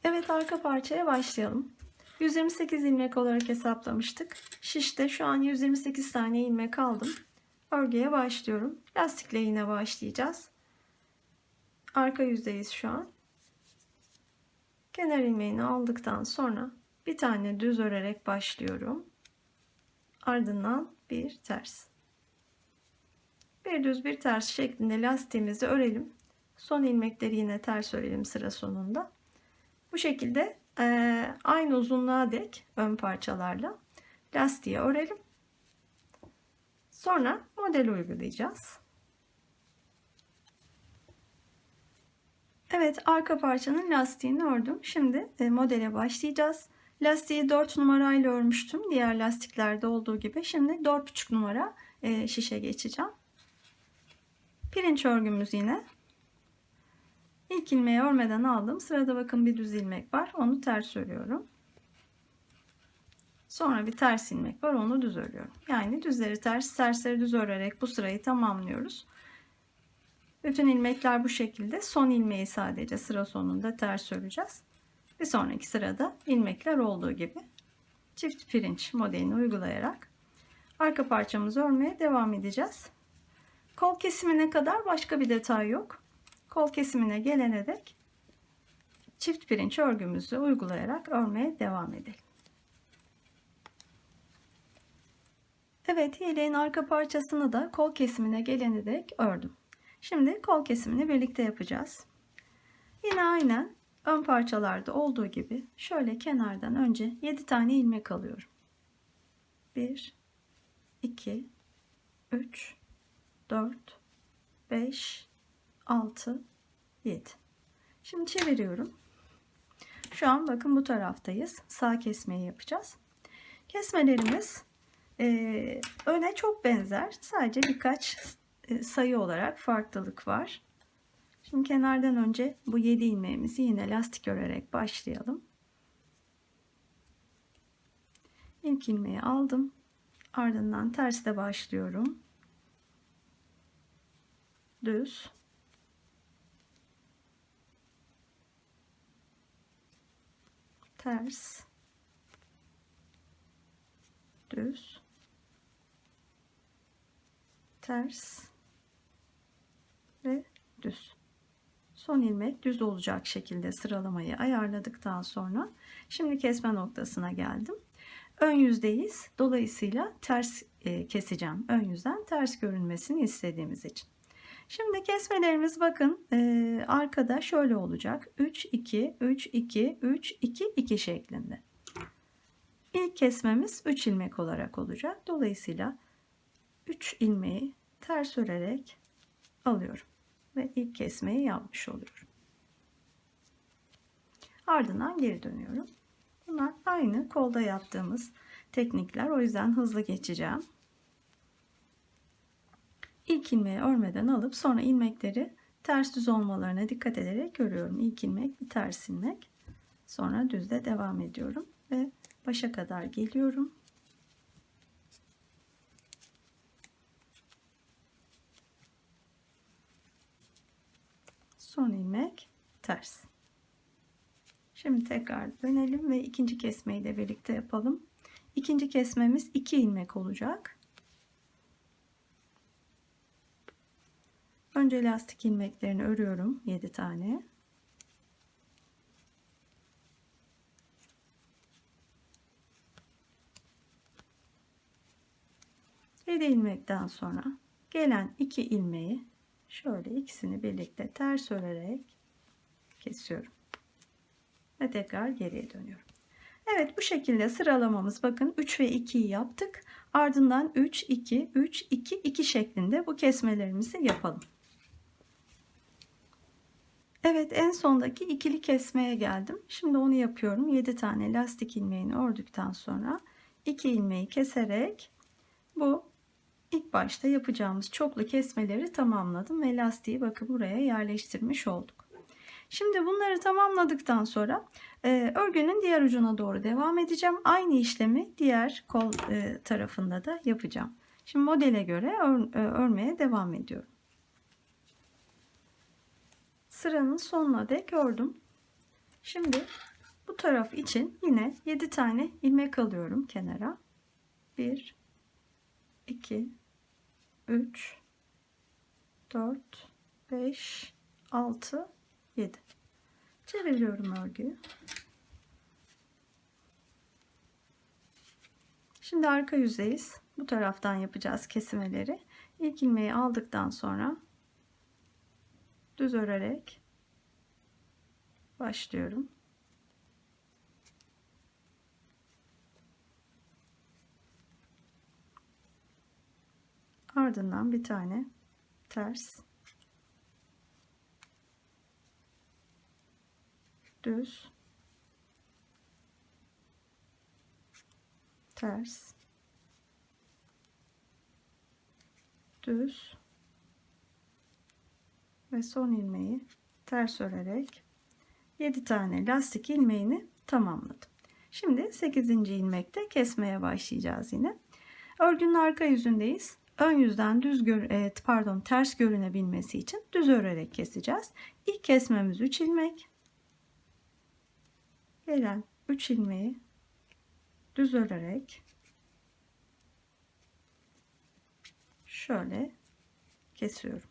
Evet, arka parçaya başlayalım. 128 ilmek olarak hesaplamıştık. Şişte şu an 128 tane ilmek aldım. Örgüye başlıyorum. Lastikle yine başlayacağız. Arka yüzdeyiz şu an. Kenar ilmeğini aldıktan sonra bir tane düz örerek başlıyorum. Ardından bir ters. Bir düz bir ters şeklinde lastiğimizi örelim. Son ilmekleri yine ters örelim sıra sonunda. Bu şekilde aynı uzunluğa dek ön parçalarla lastiği örelim. Sonra model uygulayacağız. Evet, arka parçanın lastiğini ördüm. Şimdi modele başlayacağız. Lastiği 4 numarayla örmüştüm. Diğer lastiklerde olduğu gibi. Şimdi 4,5 numara şişe geçeceğim. Pirinç örgümüz yine. İlk ilmeği örmeden aldım. Sırada bakın bir düz ilmek var. Onu ters örüyorum. Sonra bir ters ilmek var. Onu düz örüyorum. Yani düzleri ters, tersleri düz örerek bu sırayı tamamlıyoruz. Bütün ilmekler bu şekilde. Son ilmeği sadece sıra sonunda ters öreceğiz. Bir sonraki sırada ilmekler olduğu gibi çift pirinç modelini uygulayarak arka parçamızı örmeye devam edeceğiz. Kol kesimine kadar başka bir detay yok. Kol kesimine gelene dek çift pirinç örgümüzü uygulayarak örmeye devam edelim. Evet, yeleğin arka parçasını da kol kesimine gelene dek ördüm. Şimdi kol kesimini birlikte yapacağız. Yine aynen ön parçalarda olduğu gibi şöyle kenardan önce 7 tane ilmek alıyorum. 1 2 3 4 5 6 7. Şimdi çeviriyorum. Şu an bakın bu taraftayız. Sağ kesmeyi yapacağız. Kesmelerimiz öne çok benzer. Sadece birkaç sayı olarak farklılık var. Şimdi kenardan önce bu 7 ilmeğimizi yine lastik örerek başlayalım. İlk ilmeği aldım. Ardından tersle başlıyorum. Düz. Ters. Düz. Ters. Ve düz. Son ilmek düz olacak şekilde sıralamayı ayarladıktan sonra şimdi kesme noktasına geldim. Ön yüzdeyiz. Dolayısıyla ters keseceğim. Ön yüzden ters görünmesini istediğimiz için. Şimdi kesmelerimiz bakın arkada şöyle olacak. 3 2 3 2 3 2 2 şeklinde. İlk kesmemiz 3 ilmek olarak olacak. Dolayısıyla 3 ilmeği ters örerek alıyorum ve ilk kesmeyi yapmış oluyorum. Ardından geri dönüyorum. Bunlar aynı kolda yaptığımız teknikler. O yüzden hızlı geçeceğim. İlk ilmeği örmeden alıp sonra ilmekleri ters düz olmalarına dikkat ederek örüyorum. İlk ilmek bir ters ilmek. Sonra düzle devam ediyorum ve başa kadar geliyorum. Son ilmek ters. Şimdi tekrar dönelim ve ikinci kesmeyi de birlikte yapalım. İkinci kesmemiz 2 ilmek olacak. Önce lastik ilmeklerini örüyorum 7 tane. Yedi ilmekten sonra gelen 2 ilmeği şöyle ikisini birlikte ters örerek kesiyorum. Ve tekrar geriye dönüyorum. Evet, bu şekilde sıralamamız bakın 3 ve 2'yi yaptık. Ardından 3 2 3 2 2 şeklinde bu kesmelerimizi yapalım. Evet, en sondaki ikili kesmeye geldim. Şimdi onu yapıyorum. 7 tane lastik ilmeğini ördükten sonra 2 ilmeği keserek bu ilk başta yapacağımız çoklu kesmeleri tamamladım ve lastiği bakın buraya yerleştirmiş olduk. Şimdi bunları tamamladıktan sonra örgünün diğer ucuna doğru devam edeceğim. Aynı işlemi diğer kol tarafında da yapacağım. Şimdi modele göre örmeye devam ediyorum. Sıranın sonuna dek ördüm. Şimdi bu taraf için yine 7 tane ilmek alıyorum kenara. 1 2 3 4 5 6 7. Çeviriyorum örgüyü. Şimdi arka yüzdeyiz. Bu taraftan yapacağız kesmeleri. İlk ilmeği aldıktan sonra düz örerek başlıyorum. Ardından bir tane ters, düz, ters, düz ve son ilmeği ters örerek 7 tane lastik ilmeğini tamamladım. Şimdi 8. ilmekte kesmeye başlayacağız yine. Örgünün arka yüzündeyiz. Ön yüzden ters görünebilmesi için düz örerek keseceğiz. İlk kesmemiz 3 ilmek. Gelen 3 ilmeği düz örerek şöyle kesiyorum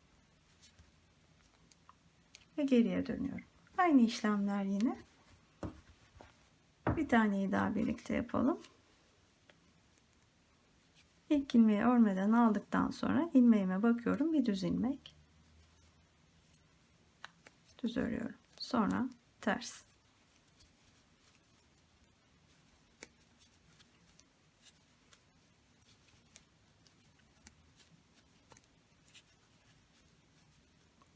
ve geriye dönüyorum. Aynı işlemler yine. Bir taneyi daha birlikte yapalım. İlk ilmeği örmeden aldıktan sonra ilmeğime bakıyorum, bir düz ilmek, düz örüyorum, sonra ters,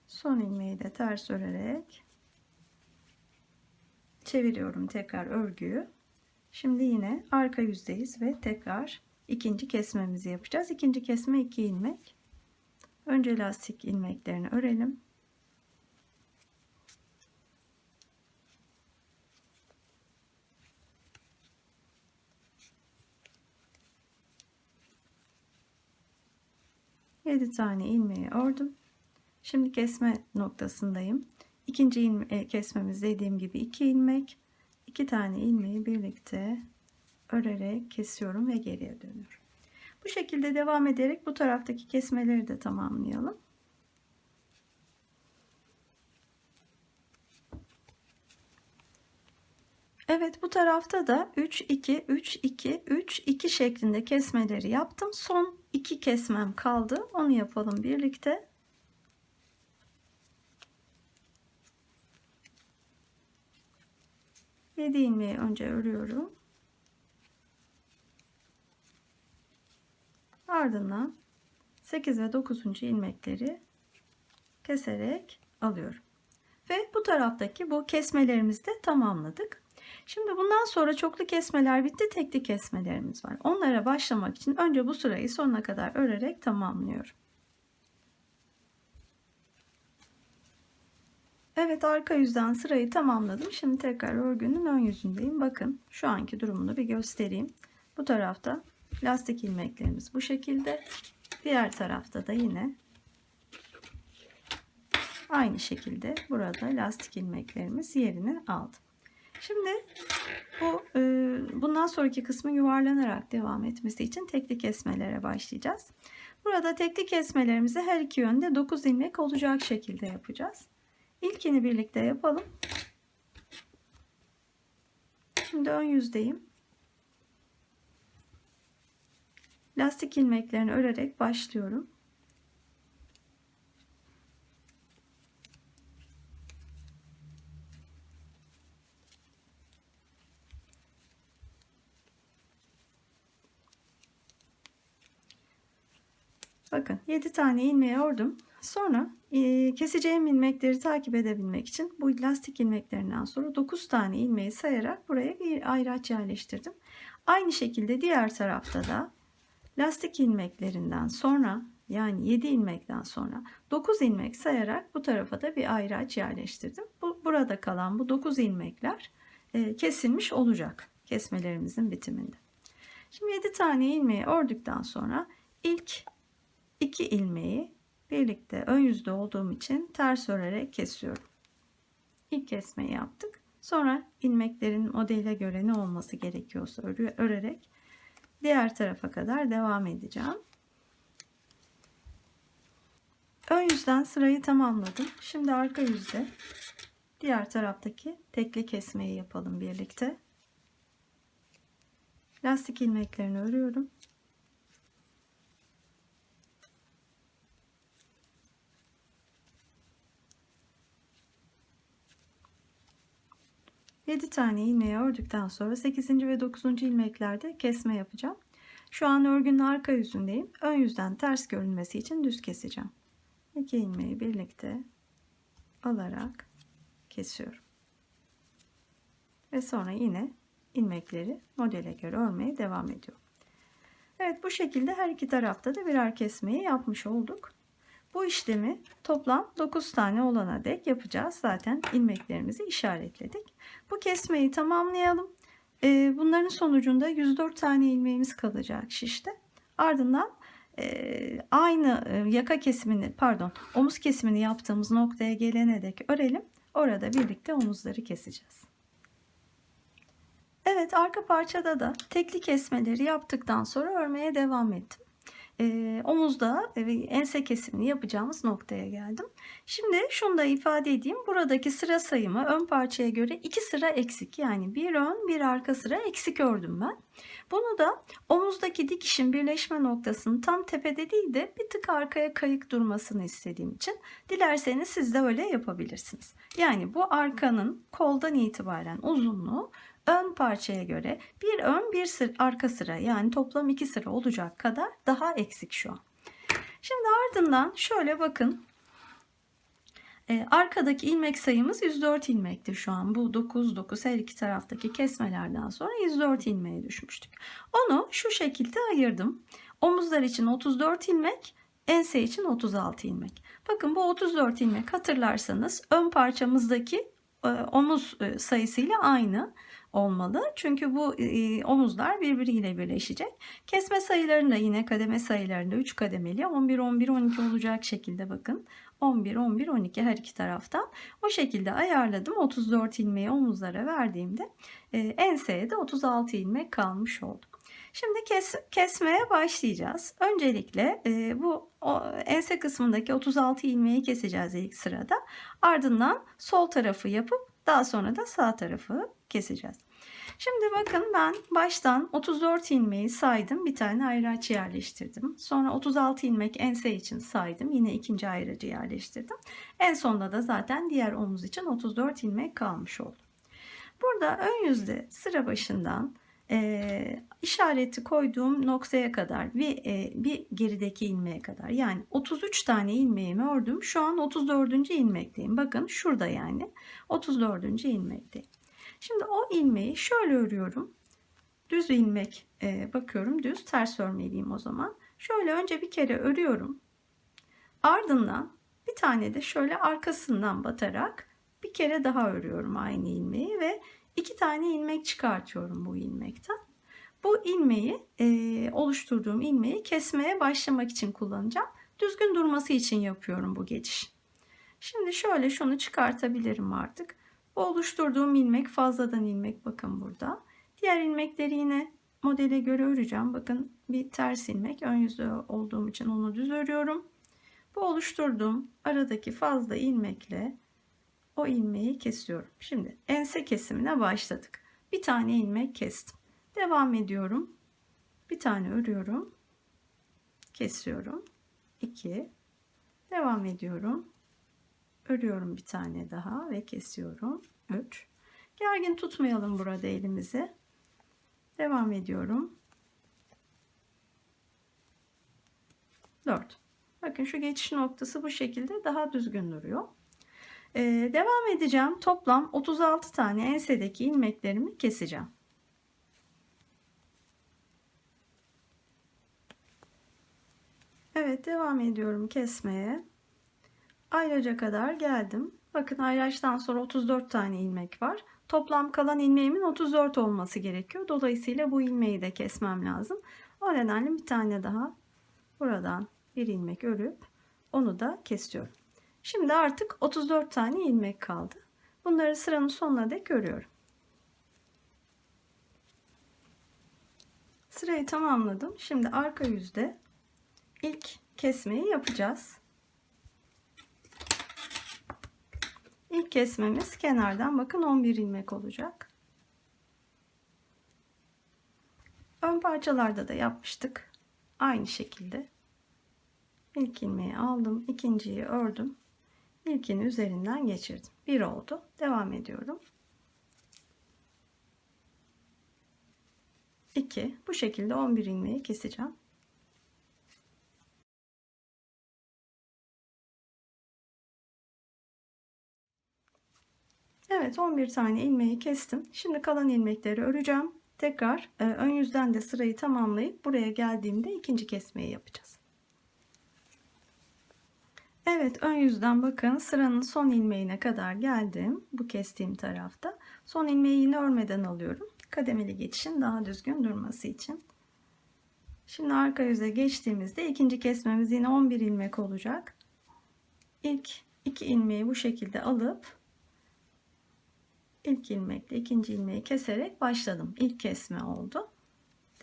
son ilmeği de ters örerek çeviriyorum tekrar örgüyü. Şimdi yine arka yüzdeyiz ve tekrar ikinci kesmemizi yapacağız. İkinci kesme 2 ilmek. Önce lastik ilmeklerini örelim. Yedi tane ilmeği ördüm. Şimdi kesme noktasındayım. İkinci kesmemiz dediğim gibi 2 ilmek. 2 tane ilmeği birlikte örerek kesiyorum ve geriye dönüyorum. Bu şekilde devam ederek bu taraftaki kesmeleri de tamamlayalım. Evet, bu tarafta da 3 2 3 2 3 2 şeklinde kesmeleri yaptım. Son 2 kesmem kaldı. Onu yapalım birlikte. Yedi ilmeği önce örüyorum. Ardından 8 ve 9. ilmekleri keserek alıyorum. Ve bu taraftaki bu kesmelerimizi de tamamladık. Şimdi bundan sonra çoklu kesmeler bitti, tekli kesmelerimiz var. Onlara başlamak için önce bu sırayı sonuna kadar örerek tamamlıyorum. Evet, arka yüzden sırayı tamamladım. Şimdi tekrar örgünün ön yüzündeyim. Bakın şu anki durumunu bir göstereyim. Bu tarafta lastik ilmeklerimiz bu şekilde. Diğer tarafta da yine aynı şekilde burada lastik ilmeklerimiz yerini aldı. Şimdi bundan sonraki kısmı yuvarlanarak devam etmesi için tekli kesmelere başlayacağız. Burada tekli kesmelerimizi her iki yönde 9 ilmek olacak şekilde yapacağız. İlkini birlikte yapalım. Şimdi ön yüzdeyim. Lastik ilmeklerini örerek başlıyorum. Bakın 7 tane ilmeği ördüm. Sonra keseceğim ilmekleri takip edebilmek için bu lastik ilmeklerinden sonra 9 tane ilmeği sayarak buraya bir ayraç yerleştirdim. Aynı şekilde diğer tarafta da lastik ilmeklerinden sonra, yani 7 ilmekten sonra 9 ilmek sayarak bu tarafa da bir ayraç yerleştirdim. Bu burada kalan bu 9 ilmekler kesilmiş olacak kesmelerimizin bitiminde. Şimdi 7 tane ilmeği ördükten sonra ilk 2 ilmeği birlikte ön yüzde olduğum için ters örerek kesiyorum. İlk kesmeyi yaptık. Sonra ilmeklerin modele göre ne olması gerekiyorsa örerek diğer tarafa kadar devam edeceğim. Ön yüzden sırayı tamamladım. Şimdi arka yüzde diğer taraftaki tekli kesmeyi yapalım birlikte. Lastik ilmeklerini örüyorum. Yedi tane ilmeği ördükten sonra 8. ve 9. ilmeklerde kesme yapacağım. Şu an örgünün arka yüzündeyim. Ön yüzden ters görünmesi için düz keseceğim. 2 ilmeği birlikte alarak kesiyorum. Ve sonra yine ilmekleri modele göre örmeye devam ediyorum. Evet, bu şekilde her iki tarafta da birer kesmeyi yapmış olduk. Bu işlemi toplam 9 tane olana dek yapacağız. Zaten ilmeklerimizi işaretledik. Bu kesmeyi tamamlayalım. Bunların sonucunda 104 tane ilmeğimiz kalacak şişte. Ardından aynı yaka kesimini, omuz kesimini yaptığımız noktaya gelene dek örelim. Orada birlikte omuzları keseceğiz. Evet, arka parçada da tekli kesmeleri yaptıktan sonra örmeye devam ettim. Omuzda ense kesimini yapacağımız noktaya geldim. Şimdi şunu da ifade edeyim. Buradaki sıra sayımı ön parçaya göre 2 sıra eksik. Yani bir ön bir arka sıra eksik ördüm ben. Bunu da omuzdaki dikişin birleşme noktasının tam tepede değil de bir tık arkaya kayık durmasını istediğim için dilerseniz siz de öyle yapabilirsiniz. Yani bu arkanın koldan itibaren uzunluğu ön parçaya göre bir ön bir arka sıra, yani toplam 2 sıra olacak kadar daha eksik şu an. Şimdi ardından şöyle bakın. Arkadaki ilmek sayımız 104 ilmekti şu an. Bu 9 her iki taraftaki kesmelerden sonra 104 ilmeğe düşmüştük. Onu şu şekilde ayırdım. Omuzlar için 34 ilmek, ense için 36 ilmek. Bakın bu 34 ilmek, hatırlarsanız ön parçamızdaki omuz sayısıyla aynı olmalı. Çünkü bu omuzlar birbiriyle birleşecek. Kesme sayılarını da yine kademe sayılarında 3 kademeli 11 11 12 olacak şekilde bakın. 11 11 12 her iki taraftan o şekilde ayarladım. 34 ilmeği omuzlara verdiğimde enseye de 36 ilmek kalmış oldu. Şimdi kesmeye başlayacağız. Öncelikle bu ense kısmındaki 36 ilmeği keseceğiz ilk sırada. Ardından sol tarafı yapıp daha sonra da sağ tarafı keseceğiz. Şimdi bakın, ben baştan 34 ilmeği saydım. Bir tane ayrıç yerleştirdim. Sonra 36 ilmek ense için saydım. Yine ikinci ayrıcı yerleştirdim. En sonunda da zaten diğer omuz için 34 ilmek kalmış oldu. Burada ön yüzde sıra başından işareti koyduğum noktaya kadar bir gerideki ilmeğe kadar, yani 33 tane ilmeğimi ördüm. Şu an 34. ilmekteyim. Bakın şurada, yani 34. ilmekteyim. Şimdi o ilmeği şöyle örüyorum. Düz ilmek bakıyorum, düz, ters örmeliyim o zaman. Şöyle önce bir kere örüyorum. Ardından bir tane de şöyle arkasından batarak bir kere daha örüyorum aynı ilmeği ve 2 tane ilmek çıkartıyorum bu ilmekten. Bu ilmeği oluşturduğum ilmeği kesmeye başlamak için kullanacağım. Düzgün durması için yapıyorum bu geçiş. Şimdi şöyle şunu çıkartabilirim artık. Bu oluşturduğum ilmek fazladan ilmek, bakın burada. Diğer ilmekleri yine modele göre öreceğim. Bakın bir ters ilmek, ön yüzde olduğum için onu düz örüyorum. Bu oluşturduğum aradaki fazla ilmekle o ilmeği kesiyorum. Şimdi ense kesimine başladık. Bir tane ilmek kestim. Devam ediyorum. Bir tane örüyorum. Kesiyorum. 2. Devam ediyorum. Örüyorum bir tane daha ve kesiyorum. 3. Gergin tutmayalım burada elimizi. Devam ediyorum. 4. Bakın şu geçiş noktası bu şekilde daha düzgün duruyor. Devam edeceğim. Toplam 36 tane ensedeki ilmeklerimi keseceğim. Evet, devam ediyorum kesmeye. Ayraca kadar geldim. Bakın ayraçtan sonra 34 tane ilmek var. Toplam kalan ilmeğimin 34 olması gerekiyor. Dolayısıyla bu ilmeği de kesmem lazım. O nedenle bir tane daha buradan bir ilmek örüp onu da kesiyorum. Şimdi artık 34 tane ilmek kaldı. Bunları sıranın sonuna dek örüyorum. Sırayı tamamladım. Şimdi arka yüzde ilk kesmeyi yapacağız. İlk kesmemiz kenardan bakın 11 ilmek olacak. Ön parçalarda da yapmıştık. Aynı şekilde. İlk ilmeği aldım, ikinciyi ördüm. İlkini üzerinden geçirdim. Bir oldu. Devam ediyorum. 2. Bu şekilde 11 ilmeği keseceğim. Evet, 11 tane ilmeği kestim. Şimdi kalan ilmekleri öreceğim. Tekrar ön yüzden de sırayı tamamlayıp buraya geldiğimde ikinci kesmeyi yapacağız. Evet, ön yüzden bakın sıranın son ilmeğine kadar geldim. Bu kestiğim tarafta. Son ilmeği yine örmeden alıyorum. Kademeli geçişin daha düzgün durması için. Şimdi arka yüze geçtiğimizde ikinci kesmemiz yine 11 ilmek olacak. İlk 2 ilmeği bu şekilde alıp ilk ilmekle ikinci ilmeği keserek başladım. İlk kesme oldu.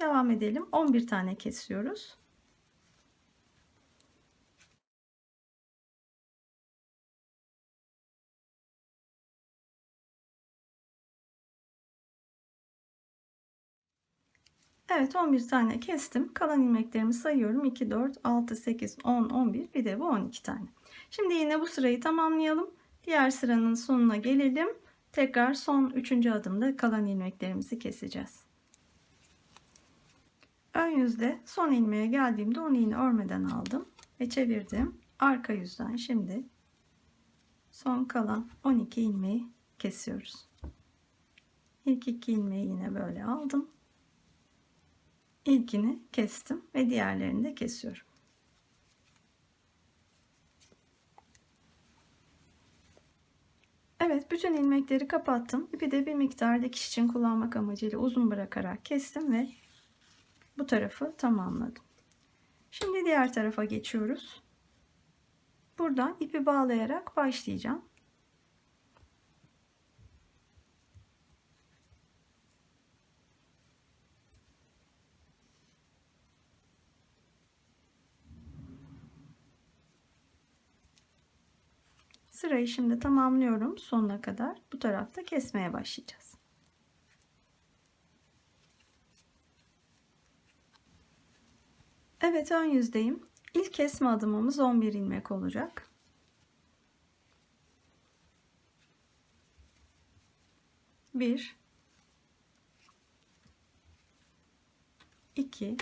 Devam edelim. 11 tane kesiyoruz. Evet, 11 tane kestim. Kalan ilmeklerimi sayıyorum. 2, 4, 6, 8, 10, 11. Bir de bu 12 tane. Şimdi yine bu sırayı tamamlayalım. Diğer sıranın sonuna gelelim. Tekrar son 3. adımda kalan ilmeklerimizi keseceğiz. Ön yüzde son ilmeğe geldiğimde onu yine örmeden aldım ve çevirdim. Arka yüzden şimdi son kalan 12 ilmeği kesiyoruz. İlk 2 ilmeği yine böyle aldım. İlkini kestim ve diğerlerini de kesiyorum. Evet, bütün ilmekleri kapattım. İpi de bir miktar dikiş için kullanmak amacıyla uzun bırakarak kestim ve bu tarafı tamamladım. Şimdi diğer tarafa geçiyoruz. Buradan ipi bağlayarak başlayacağım. Sırayı şimdi tamamlıyorum sonuna kadar. Bu tarafta kesmeye başlayacağız. Evet, ön yüzdeyim. İlk kesme adımımız 11 ilmek olacak. 1, 2,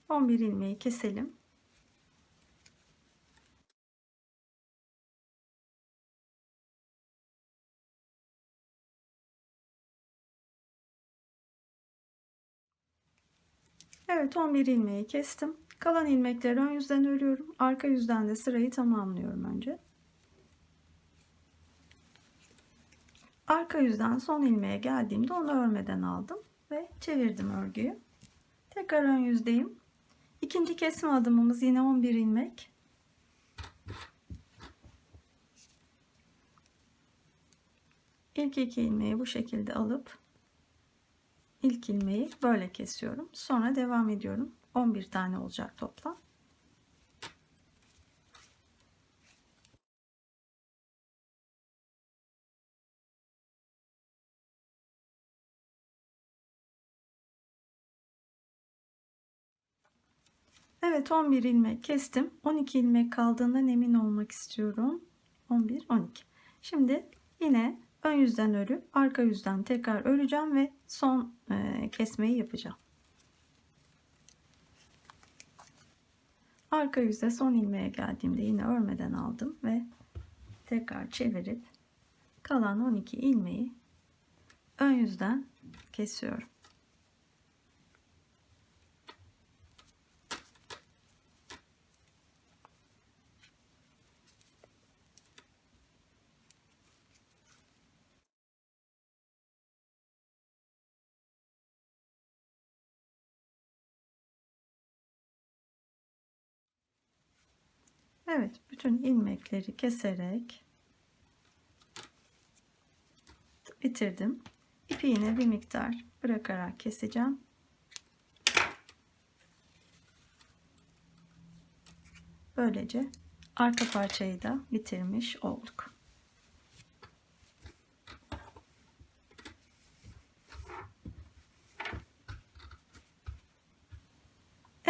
11 ilmeği keselim. Evet, 11 ilmeği kestim. Kalan ilmekleri ön yüzden örüyorum. Arka yüzden de sırayı tamamlıyorum önce. Arka yüzden son ilmeğe geldiğimde onu örmeden aldım ve çevirdim örgüyü. Tekrar ön yüzdeyim. İkinci kesme adımımız yine 11 ilmek. İlk 2 ilmeği bu şekilde alıp ilk ilmeği böyle kesiyorum. Sonra devam ediyorum. 11 tane olacak toplam. Evet, 11 ilmek kestim. 12 ilmek kaldığından emin olmak istiyorum. 11, 12. Şimdi yine ön yüzden örüp arka yüzden tekrar öreceğim ve son kesmeyi yapacağım. Arka yüzde son ilmeğe geldiğimde yine örmeden aldım ve tekrar çevirip kalan 12 ilmeği ön yüzden kesiyorum. Evet, bütün ilmekleri keserek bitirdim. İpi yine bir miktar bırakarak keseceğim. Böylece arka parçayı da bitirmiş olduk.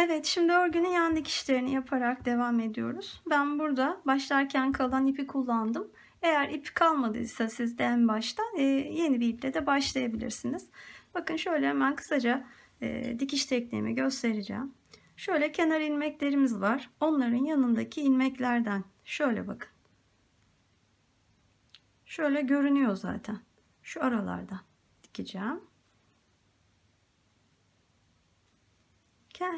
Evet, şimdi örgünün yan dikişlerini yaparak devam ediyoruz. Ben burada başlarken kalan ipi kullandım. Eğer ip kalmadıysa sizde en başta yeni bir iple de başlayabilirsiniz. Bakın şöyle hemen kısaca dikiş tekniğimi göstereceğim. Şöyle kenar ilmeklerimiz var. Onların yanındaki ilmeklerden şöyle bakın. Şöyle görünüyor zaten. Şu aralardan dikeceğim.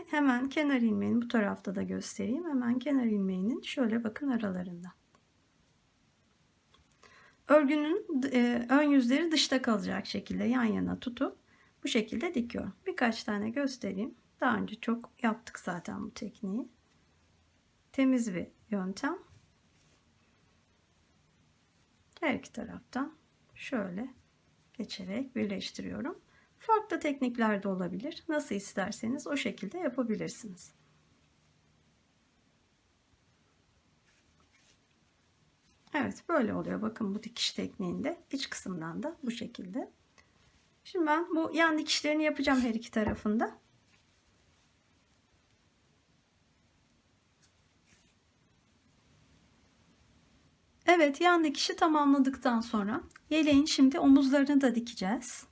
Hemen kenar ilmeğini bu tarafta da göstereyim. Hemen kenar ilmeğinin şöyle bakın aralarında. Örgünün ön yüzleri dışta kalacak şekilde yan yana tutup bu şekilde dikiyorum. Birkaç tane göstereyim. Daha önce çok yaptık zaten bu tekniği. Temiz bir yöntem. Her iki taraftan şöyle geçerek birleştiriyorum. Farklı teknikler de olabilir. Nasıl isterseniz o şekilde yapabilirsiniz. Evet, böyle oluyor. Bakın bu dikiş tekniğinde iç kısımdan da bu şekilde. Şimdi ben bu yan dikişlerini yapacağım her iki tarafında. Evet, yan dikişi tamamladıktan sonra yeleğin şimdi omuzlarını da dikeceğiz.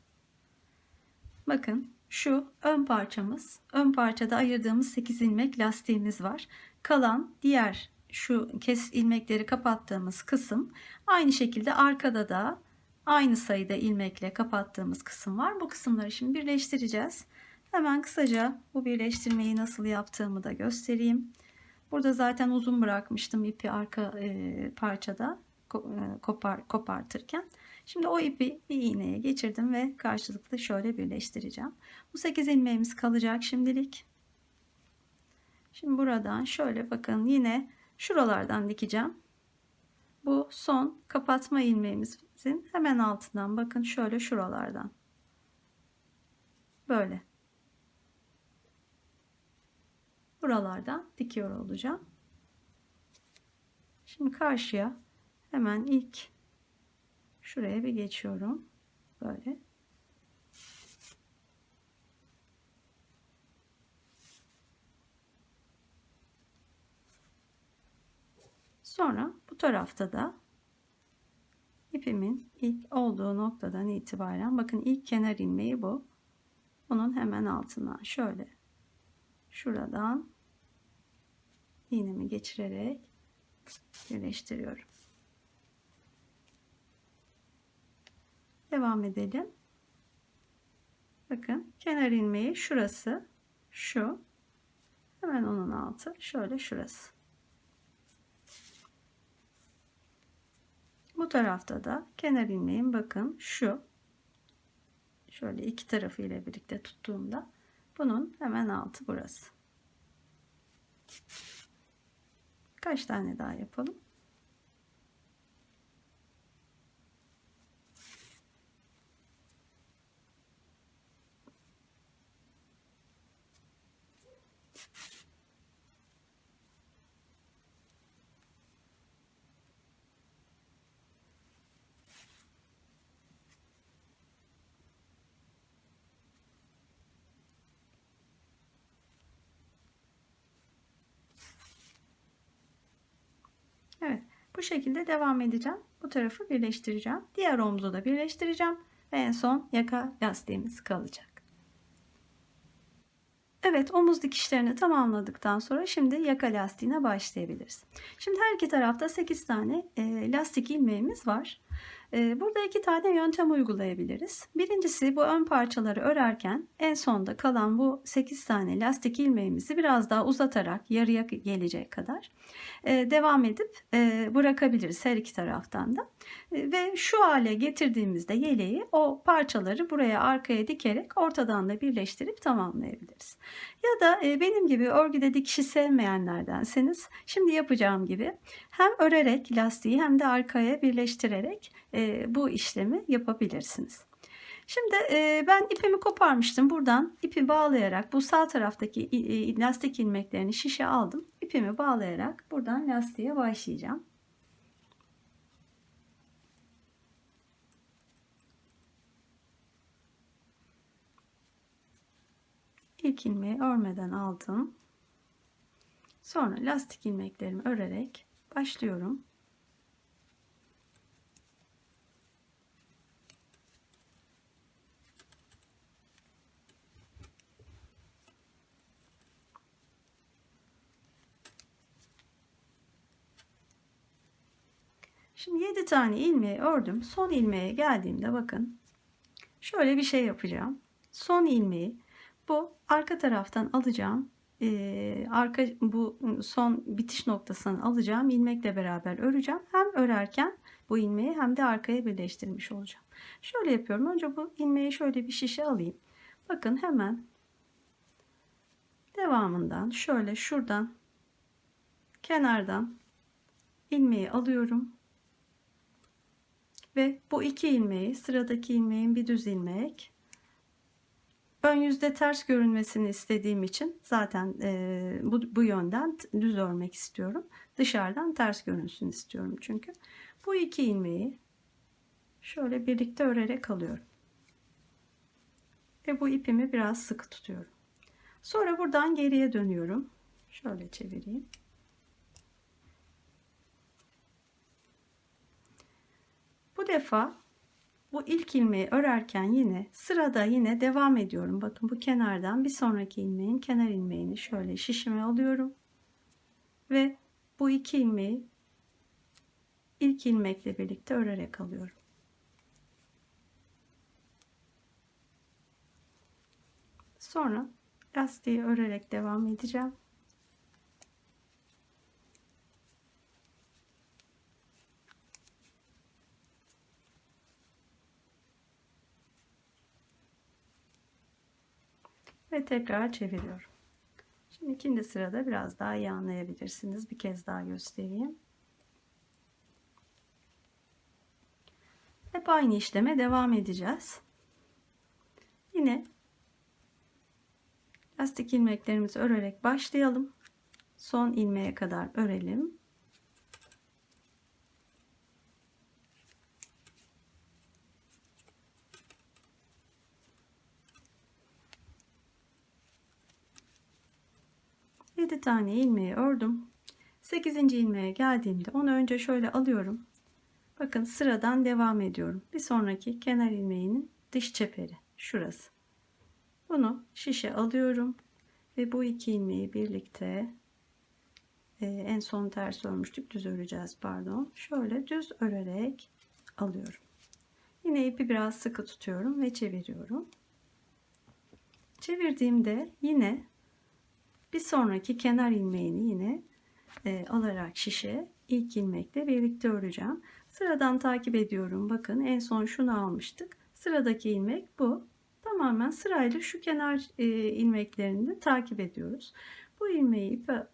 Bakın şu ön parçamız. Ön parçada ayırdığımız 8 ilmek lastiğimiz var. Kalan diğer şu ilmekleri kapattığımız kısım, aynı şekilde arkada da aynı sayıda ilmekle kapattığımız kısım var. Bu kısımları şimdi birleştireceğiz. Hemen kısaca bu birleştirmeyi nasıl yaptığımı da göstereyim. Burada zaten uzun bırakmıştım ipi arka parçada kopartırken. Şimdi o ipi bir iğneye geçirdim ve karşılıklı şöyle birleştireceğim. Bu 8 ilmeğimiz kalacak şimdilik. Şimdi buradan şöyle bakın yine şuralardan dikeceğim. Bu son kapatma ilmeğimizin hemen altından bakın şöyle şuralardan. Böyle. Buralardan dikiyor olacağım. Şimdi karşıya hemen ilk şuraya bir geçiyorum. Böyle. Sonra bu tarafta da ipimin ilk olduğu noktadan itibaren bakın ilk kenar ilmeği bu. Bunun hemen altından şöyle şuradan iğnemi geçirerek birleştiriyorum. Devam edelim. Bakın kenar ilmeği şurası, şu. Hemen onun altı şöyle şurası. Bu tarafta da kenar ilmeğim bakın şu. Şöyle iki tarafı ile birlikte tuttuğumda bunun hemen altı burası. Kaç tane daha yapalım? Evet, bu şekilde devam edeceğim. Bu tarafı birleştireceğim. Diğer omuzu da birleştireceğim. Ve en son yaka lastiğimiz kalacak. Evet, omuz dikişlerini tamamladıktan sonra şimdi yaka lastiğine başlayabiliriz. Şimdi her iki tarafta 8 tane lastik ilmeğimiz var. Burada iki tane yöntem uygulayabiliriz. Birincisi bu ön parçaları örerken en sonda kalan bu 8 tane lastik ilmeğimizi biraz daha uzatarak yarıya gelecek kadar devam edip bırakabiliriz her iki taraftan da. Ve şu hale getirdiğimizde yeleği o parçaları buraya arkaya dikerek ortadan da birleştirip tamamlayabiliriz. Ya da benim gibi örgüde dikişi sevmeyenlerdenseniz şimdi yapacağım gibi hem örerek lastiği hem de arkaya birleştirerek bu işlemi yapabilirsiniz. Şimdi ben ipimi koparmıştım. Buradan ipi bağlayarak bu sağ taraftaki lastik ilmeklerini şişe aldım. İpimi bağlayarak buradan lastiğe başlayacağım. İlk ilmeği örmeden aldım. Sonra lastik ilmeklerimi örerek başlıyorum. Şimdi 7 tane ilmeği ördüm. Son ilmeğe geldiğimde bakın şöyle bir şey yapacağım. Son ilmeği bu arka taraftan alacağım. Bu son bitiş noktasını alacağım. İlmekle beraber öreceğim. Hem örerken bu ilmeği hem de arkaya birleştirmiş olacağım. Şöyle yapıyorum. Önce bu ilmeği şöyle bir şişe alayım. Bakın hemen devamından şöyle şuradan kenardan ilmeği alıyorum. Ve bu iki ilmeği sıradaki ilmeğin bir düz ilmek, ön yüzde ters görünmesini istediğim için zaten bu yönden düz örmek istiyorum. Dışarıdan ters görünsün istiyorum çünkü. Bu iki ilmeği şöyle birlikte örerek alıyorum. Ve bu ipimi biraz sıkı tutuyorum. Sonra buradan geriye dönüyorum. Şöyle çevireyim. Bu defa bu ilk ilmeği örerken yine sırada yine devam ediyorum. Bakın bu kenardan bir sonraki ilmeğin kenar ilmeğini şöyle şişime alıyorum. Ve bu iki ilmeği ilk ilmekle birlikte örerek alıyorum. Sonra lastiği örerek devam edeceğim. Ve tekrar çeviriyorum. Şimdi ikinci sırada biraz daha iyi anlayabilirsiniz. Bir kez daha göstereyim. Hep aynı işleme devam edeceğiz. Yine lastik ilmeklerimizi örerek başlayalım. Son ilmeğe kadar örelim. Yedi tane ilmeği ördüm. 8. ilmeğe geldiğimde onu önce şöyle alıyorum. Bakın sıradan devam ediyorum. Bir sonraki kenar ilmeğinin dış çeperi şurası. Bunu şişe alıyorum ve bu iki ilmeği birlikte en son ters örmüştük, düz öreceğiz pardon. Şöyle düz örerek alıyorum. Yine ipi biraz sıkı tutuyorum ve çeviriyorum. Çevirdiğimde yine bir sonraki kenar ilmeğini yine alarak şişe ilk ilmekle birlikte öreceğim. Sıradan takip ediyorum. Bakın en son şunu almıştık. Sıradaki ilmek bu. Tamamen sırayla şu kenar ilmeklerini takip ediyoruz. Bu ilmeği ipe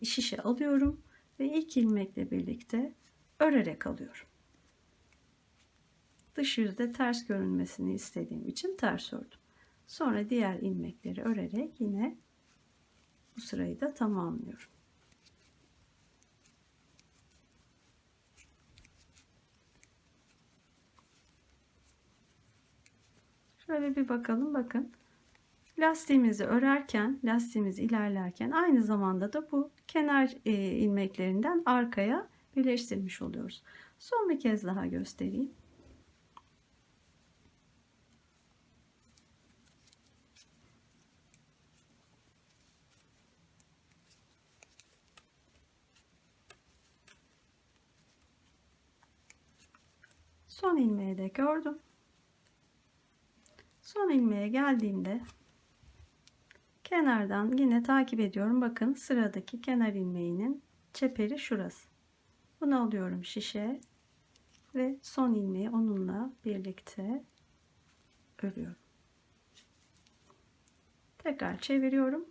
şişe alıyorum ve ilk ilmekle birlikte örerek alıyorum. Dış yüzde ters görünmesini istediğim için ters ördüm. Sonra diğer ilmekleri örerek yine bu sırayı da tamamlıyorum. Şöyle bir bakalım, bakın. Lastiğimizi örerken, lastiğimiz ilerlerken aynı zamanda da bu kenar ilmeklerinden arkaya birleştirmiş oluyoruz. Son bir kez daha göstereyim. Son ilmeği de gördüm. Son ilmeğe geldiğimde kenardan yine takip ediyorum. Bakın sıradaki kenar ilmeğinin çeperi şurası. Bunu alıyorum şişe ve son ilmeği onunla birlikte örüyorum. Tekrar çeviriyorum.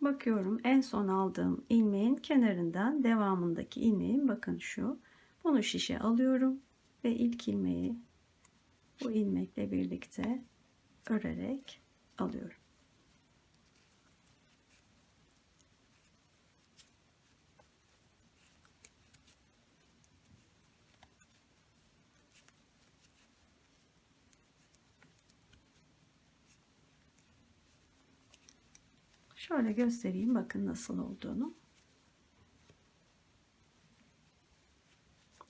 Bakıyorum en son aldığım ilmeğin kenarından devamındaki ilmeğin, bakın şu. Bunu şişe alıyorum ve ilk ilmeği bu ilmekle birlikte örerek alıyorum. Şöyle göstereyim bakın nasıl olduğunu.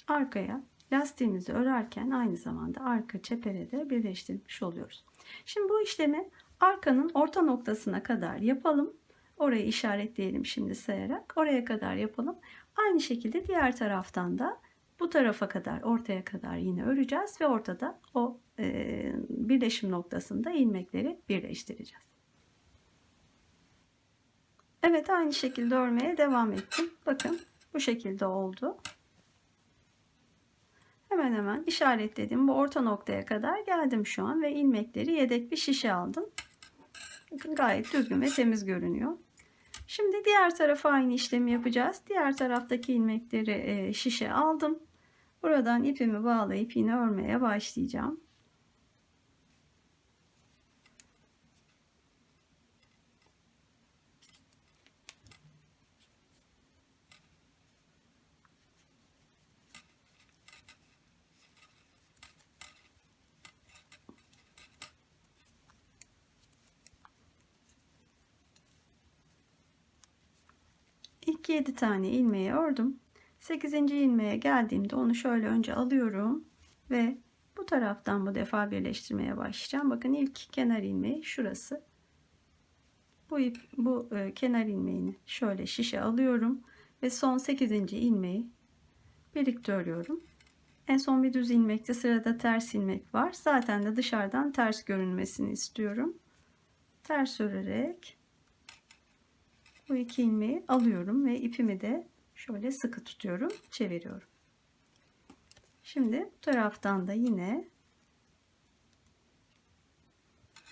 Arkaya lastiğimizi örerken aynı zamanda arka çepere de birleştirmiş oluyoruz. Şimdi bu işlemi arkanın orta noktasına kadar yapalım. Orayı işaretleyelim şimdi sayarak. Oraya kadar yapalım. Aynı şekilde diğer taraftan da bu tarafa kadar, ortaya kadar yine öreceğiz ve ortada o birleşim noktasında ilmekleri birleştireceğiz. Evet, aynı şekilde örmeye devam ettim. Bakın bu şekilde oldu. Hemen hemen işaretledim. Bu orta noktaya kadar geldim şu an ve ilmekleri yedek bir şişe aldım. Bakın gayet düzgün ve temiz görünüyor. Şimdi diğer tarafa aynı işlemi yapacağız. Diğer taraftaki ilmekleri şişe aldım. Buradan ipimi bağlayıp yine örmeye başlayacağım. İlk 7 tane ilmeği ördüm. 8. ilmeğe geldiğimde onu şöyle önce alıyorum ve bu taraftan bu defa birleştirmeye başlayacağım. Bakın ilk kenar ilmeği şurası. Bu kenar ilmeğini şöyle şişe alıyorum ve son 8. ilmeği birlikte örüyorum. En son bir düz ilmekte sırada ters ilmek var. Zaten de dışarıdan ters görünmesini istiyorum. Ters örerek bu 2 ilmeği alıyorum ve ipimi de şöyle sıkı tutuyorum, çeviriyorum. Şimdi bu taraftan da yine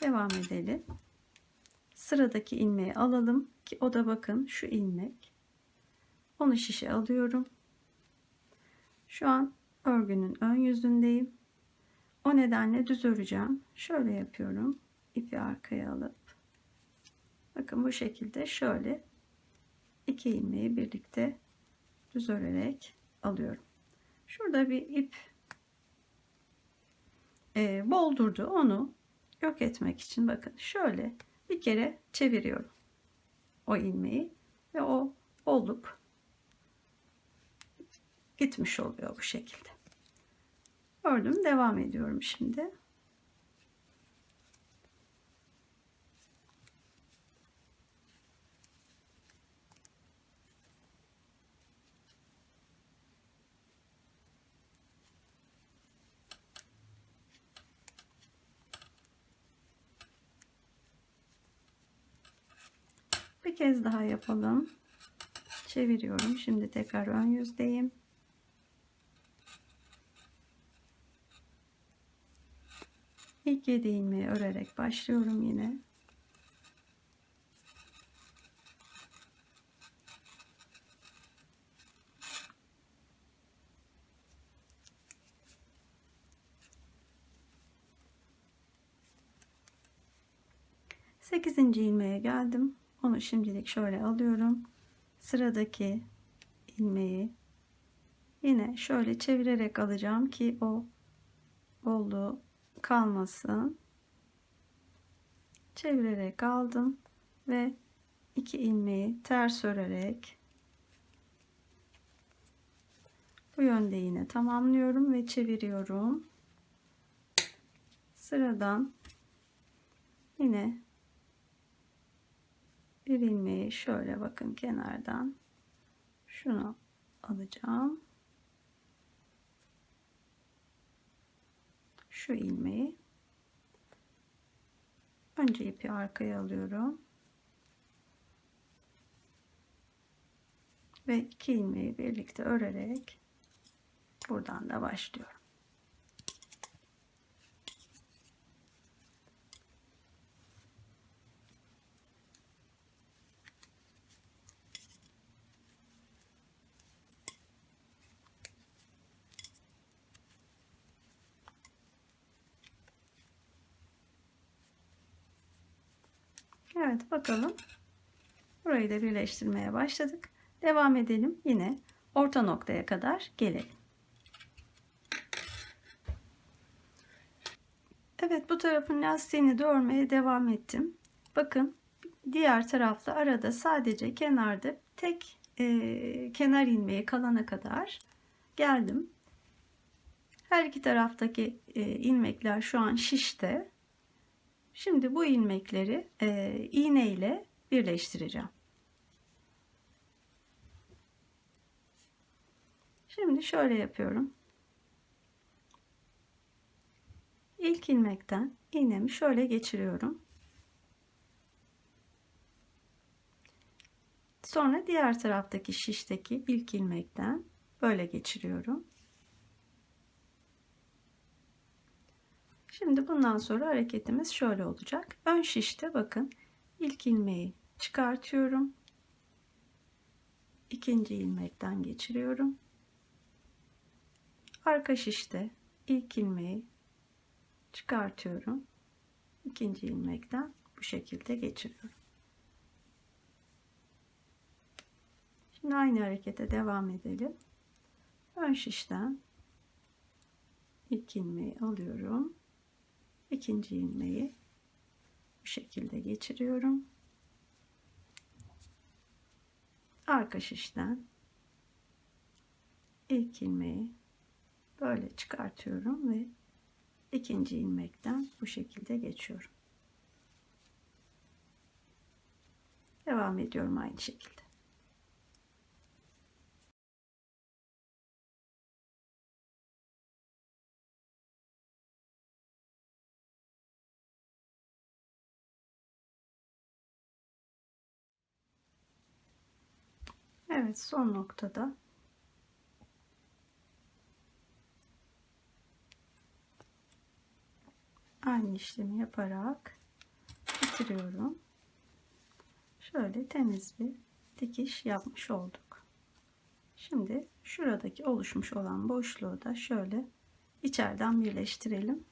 devam edelim. Sıradaki ilmeği alalım ki o da bakın şu ilmek. Onu şişe alıyorum. Şu an örgünün ön yüzündeyim. O nedenle düz öreceğim. Şöyle yapıyorum. İpi arkaya alıp bakın bu şekilde şöyle 2 ilmeği birlikte düz örerek alıyorum. Şurada bir ip boldurdu, onu yok etmek için bakın şöyle bir kere çeviriyorum o ilmeği ve o bolluk gitmiş oluyor bu şekilde. Ördüm, devam ediyorum şimdi. Bir kez daha yapalım. Çeviriyorum. Şimdi tekrar ön yüzdeyim. İlk 7 ilmeği örerek başlıyorum yine. Sekizinci ilmeğe geldim. Onu şimdilik şöyle alıyorum. Sıradaki ilmeği yine şöyle çevirerek alacağım ki o bolluğu kalmasın. Çevirerek aldım ve 2 ilmeği ters örerek bu yönde yine tamamlıyorum ve çeviriyorum. Sıradan yine bir ilmeği şöyle bakın kenardan şunu alacağım. Şu ilmeği Önce ipi arkaya alıyorum. Ve 2 ilmeği birlikte örerek buradan da başlıyorum. Evet, bakalım. Burayı da birleştirmeye başladık. Devam edelim. Yine orta noktaya kadar gelelim. Evet, bu tarafın lastiğini de örmeye devam ettim. Bakın, diğer tarafta arada sadece kenarda tek kenar ilmeği kalana kadar geldim. Her iki taraftaki ilmekler şu an şişte. Şimdi bu ilmekleri iğne ile birleştireceğim. Şimdi şöyle yapıyorum. İlk ilmekten iğnemi şöyle geçiriyorum. Sonra diğer taraftaki şişteki ilk ilmekten böyle geçiriyorum. Şimdi bundan sonra hareketimiz şöyle olacak. Ön şişte bakın, ilk ilmeği çıkartıyorum. İkinci ilmekten geçiriyorum. Arka şişte ilk ilmeği çıkartıyorum. İkinci ilmekten bu şekilde geçiriyorum. Şimdi aynı harekete devam edelim. Ön şişten ilk ilmeği alıyorum. İkinci ilmeği bu şekilde geçiriyorum. Arka şişten ilk ilmeği böyle çıkartıyorum ve ikinci ilmekten bu şekilde geçiyorum. Devam ediyorum aynı şekilde. Evet, son noktada aynı işlemi yaparak bitiriyorum. Şöyle temiz bir dikiş yapmış olduk. Şimdi şuradaki oluşmuş olan boşluğu da şöyle içeriden birleştirelim.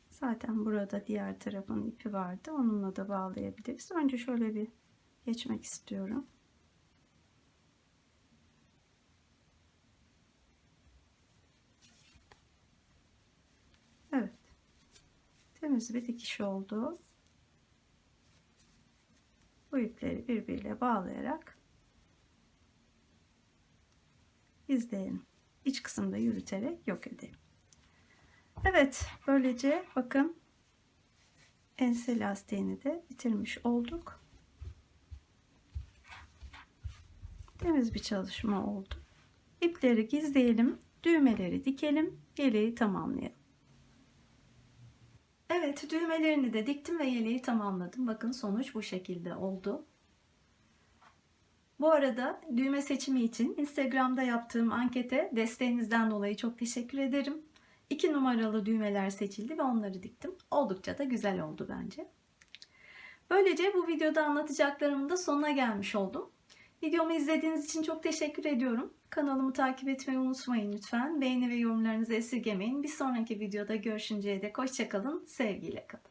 Zaten burada diğer tarafın ipi vardı. Onunla da bağlayabiliriz. Önce şöyle bir geçmek istiyorum. Evet. Temiz bir dikiş oldu. Bu ipleri birbiriyle bağlayarak izleyelim. İç kısımda yürüterek yok edelim. Evet, böylece bakın ense lastiğini de bitirmiş olduk. Temiz bir çalışma oldu. İpleri gizleyelim, düğmeleri dikelim, yeleği tamamlayalım. Evet, düğmelerini de diktim ve yeleği tamamladım. Bakın sonuç bu şekilde oldu. Bu arada düğme seçimi için Instagram'da yaptığım ankete desteğinizden dolayı çok teşekkür ederim. 2 numaralı düğmeler seçildi ve onları diktim. Oldukça da güzel oldu bence. Böylece bu videoda anlatacaklarımın da sonuna gelmiş oldum. Videomu izlediğiniz için çok teşekkür ediyorum. Kanalımı takip etmeyi unutmayın lütfen. Beğeni ve yorumlarınızı esirgemeyin. Bir sonraki videoda görüşünceye dek hoşça kalın, sevgiyle kalın.